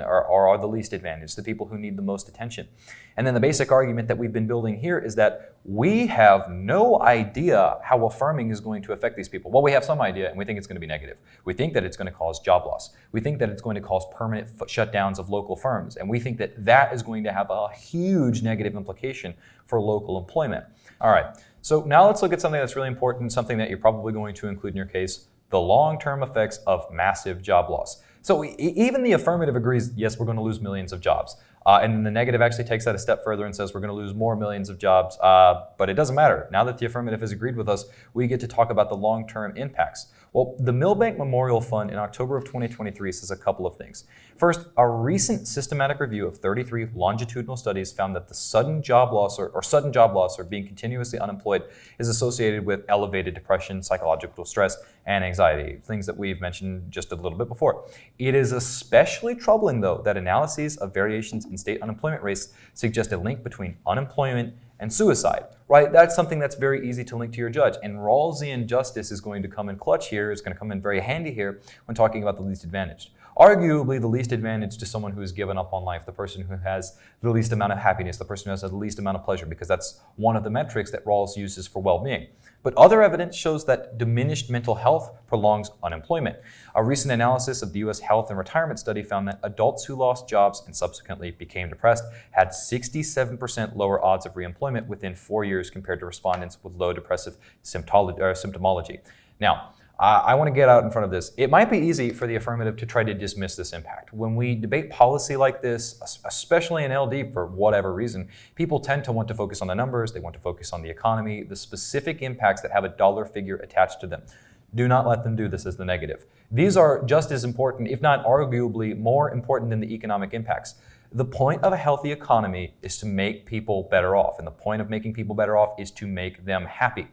Speaker 2: advantaged, the people who need the most attention. And then the basic argument that we've been building here is that we have no idea how affirming is going to affect these people. Well, we have some idea, and we think it's going to be negative. We think that it's going to cause job loss. We think that it's going to cause permanent shutdowns of local firms. And we think that that is going to have a huge negative implication for local employment. All right, so now let's look at something that's really important, something that you're probably going to include in your case, the long-term effects of massive job loss. So even the affirmative agrees, yes, we're going to lose millions of jobs. And then the negative actually takes that a step further and says we're going to lose more millions of jobs. But it doesn't matter. Now that the affirmative has agreed with us, we get to talk about the long-term impacts. Well, the Milbank Memorial Fund in October of 2023 says a couple of things. First, a recent systematic review of 33 longitudinal studies found that the sudden job loss or being continuously unemployed is associated with elevated depression, psychological stress, and anxiety, things that we've mentioned just a little bit before. It is especially troubling, though, that analyses of variations in state unemployment rates suggest a link between unemployment and suicide, right? That's something that's very easy to link to your judge. And Rawlsian justice is going to come in clutch here, is going to come in very handy here when talking about the least advantaged. Arguably the least advantaged to someone who has given up on life, the person who has the least amount of happiness, the person who has the least amount of pleasure, because that's one of the metrics that Rawls uses for well-being. But other evidence shows that diminished mental health prolongs unemployment. A recent analysis of the U.S. Health and Retirement Study found that adults who lost jobs and subsequently became depressed had 67% lower odds of reemployment within 4 years compared to respondents with low depressive symptomology. Now, I want to get out in front of this. It might be easy for the affirmative to try to dismiss this impact. When we debate policy like this, especially in LD for whatever reason, people tend to want to focus on the numbers, they want to focus on the economy, the specific impacts that have a dollar figure attached to them. Do not let them do this as the negative. These are just as important, if not arguably more important than the economic impacts. The point of a healthy economy is to make people better off, and the point of making people better off is to make them happy.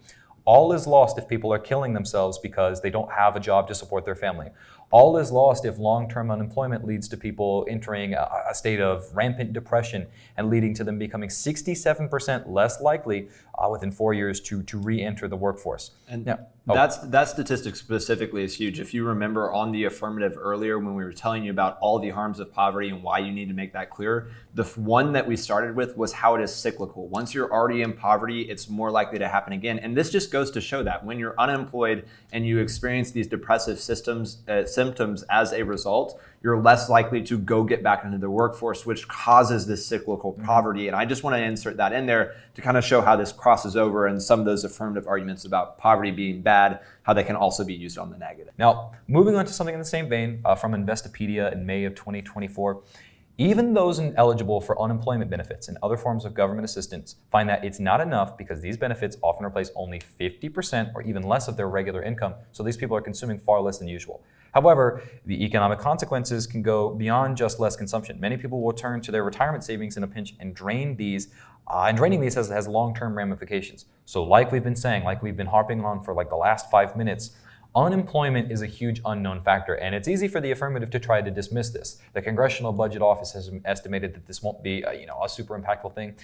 Speaker 2: All is lost if people are killing themselves because they don't have a job to support their family. All is lost if long-term unemployment leads to people entering a state of rampant depression and leading to them becoming 67% less likely within 4 years to re-enter the workforce.
Speaker 3: And that statistic specifically is huge. If you remember on the affirmative earlier when we were telling you about all the harms of poverty and why you need to make that clear, the one that we started with was how it is cyclical. Once you're already in poverty, it's more likely to happen again. And this just goes to show that when you're unemployed and you experience these depressive symptoms as a result, you're less likely to go get back into the workforce, which causes this cyclical poverty. And I just want to insert that in there to kind of show how this crosses over and some of those affirmative arguments about poverty being bad, how they can also be used on the negative.
Speaker 2: Now, moving on to something in the same vein from Investopedia in May of 2024, even those eligible for unemployment benefits and other forms of government assistance find that it's not enough because these benefits often replace only 50% or even less of their regular income, so these people are consuming far less than usual. However, the economic consequences can go beyond just less consumption. Many people will turn to their retirement savings in a pinch and drain these, and draining these has long-term ramifications. So like we've been saying, like we've been harping on for like the last 5 minutes, unemployment is a huge unknown factor, and it's easy for the affirmative to try to dismiss this. The Congressional Budget Office has estimated that this won't be a super impactful thing.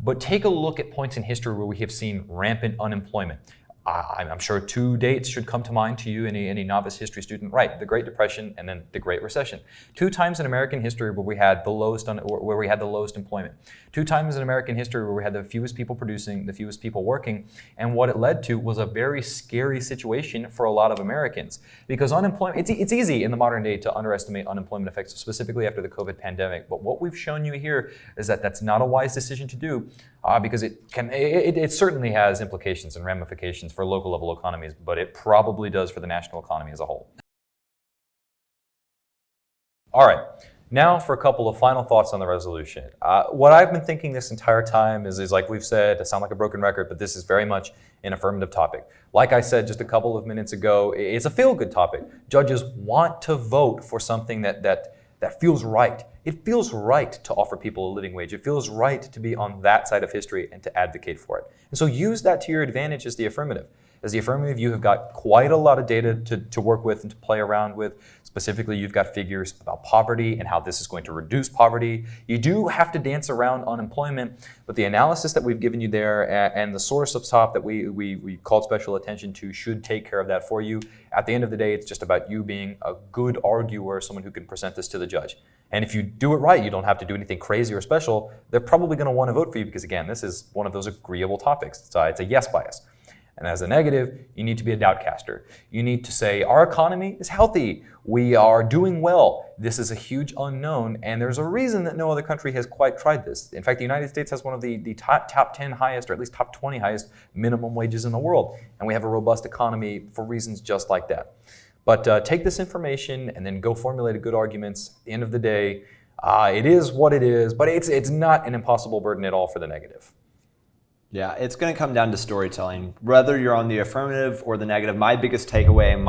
Speaker 2: But take a look at points in history where we have seen rampant unemployment. I'm sure 2 dates should come to mind to you, any novice history student. Right, the Great Depression and then the Great Recession. 2 times in American history where we had the lowest employment. 2 times in American history where we had the fewest people producing, the fewest people working, and what it led to was a very scary situation for a lot of Americans. Because unemployment, it's easy in the modern day to underestimate unemployment effects, specifically after the COVID pandemic. But what we've shown you here is that that's not a wise decision to do. because it certainly has implications and ramifications for local level economies, but it probably does for the national economy as a whole. All right, now for a couple of final thoughts on the resolution. What I've been thinking this entire time is like we've said, I sound like a broken record, but this is very much an affirmative topic. Like I said just a couple of minutes ago, it's a feel-good topic. Judges want to vote for something that feels right. It feels right to offer people a living wage. It feels right to be on that side of history and to advocate for it. And so use that to your advantage as the affirmative. As the affirmative, you have got quite a lot of data to work with and to play around with. Specifically, you've got figures about poverty and how this is going to reduce poverty. You do have to dance around unemployment, but the analysis that we've given you there and the source up top that we called special attention to should take care of that for you. At the end of the day, it's just about you being a good arguer, someone who can present this to the judge. And if you do it right, you don't have to do anything crazy or special. They're probably going to want to vote for you because, again, this is one of those agreeable topics. So it's a yes bias. And as a negative, you need to be a doubtcaster. You need to say, our economy is healthy. We are doing well. This is a huge unknown, and there's a reason that no other country has quite tried this. In fact, the United States has one of the top 10 highest, or at least top 20 highest minimum wages in the world, and we have a robust economy for reasons just like that. But take this information and then go formulate good arguments. At the end of the day, it is what it is, but it's not an impossible burden at all for the negative.
Speaker 3: Yeah, it's going to come down to storytelling. Whether you're on the affirmative or the negative, my biggest takeaway and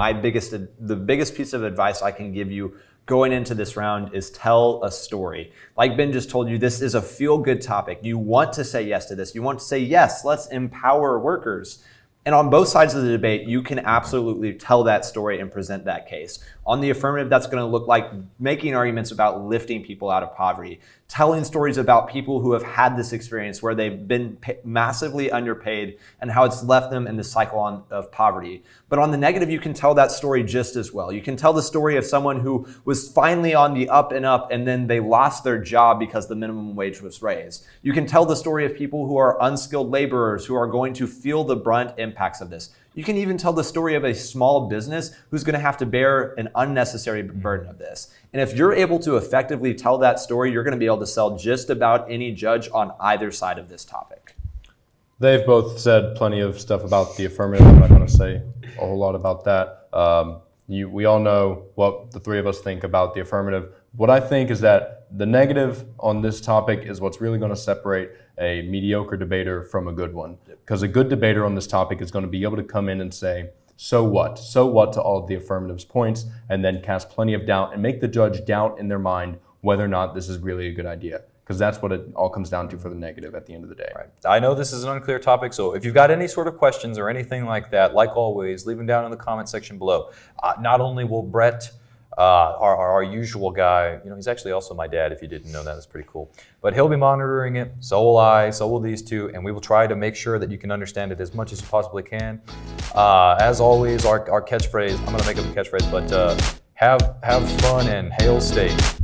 Speaker 3: the biggest piece of advice I can give you going into this round is tell a story. Like Ben just told you, this is a feel-good topic. You want to say yes to this. You want to say, yes, let's empower workers. And on both sides of the debate, you can absolutely tell that story and present that case. On the affirmative, that's going to look like making arguments about lifting people out of poverty, telling stories about people who have had this experience where they've been massively underpaid and how it's left them in the cycle of poverty. But on the negative, you can tell that story just as well. You can tell the story of someone who was finally on the up and then they lost their job because the minimum wage was raised. You can tell the story of people who are unskilled laborers who are going to feel the brunt impacts of this. You can even tell the story of a small business who's going to have to bear an unnecessary burden of this. And if you're able to effectively tell that story, you're going to be able to sell just about any judge on either side of this topic.
Speaker 4: They've both said plenty of stuff about the affirmative. I'm not going to say a whole lot about that. We all know what the three of us think about the affirmative. What I think is that the negative on this topic is what's really going to separate a mediocre debater from a good one. Because a good debater on this topic is going to be able to come in and say, so what? So what to all of the affirmative's points, and then cast plenty of doubt and make the judge doubt in their mind whether or not this is really a good idea. Because that's what it all comes down to for the negative at the end of the day.
Speaker 2: Right. I know this is an unclear topic, so if you've got any sort of questions or anything like that, like always, leave them down in the comment section below. Not only will Brett, our usual guy, he's actually also my dad, if you didn't know that. That's pretty cool. But he'll be monitoring it, so will I, so will these two, and we will try to make sure that you can understand it as much as you possibly can. As always, our catchphrase, I'm going to make up a catchphrase, but have fun and hail state.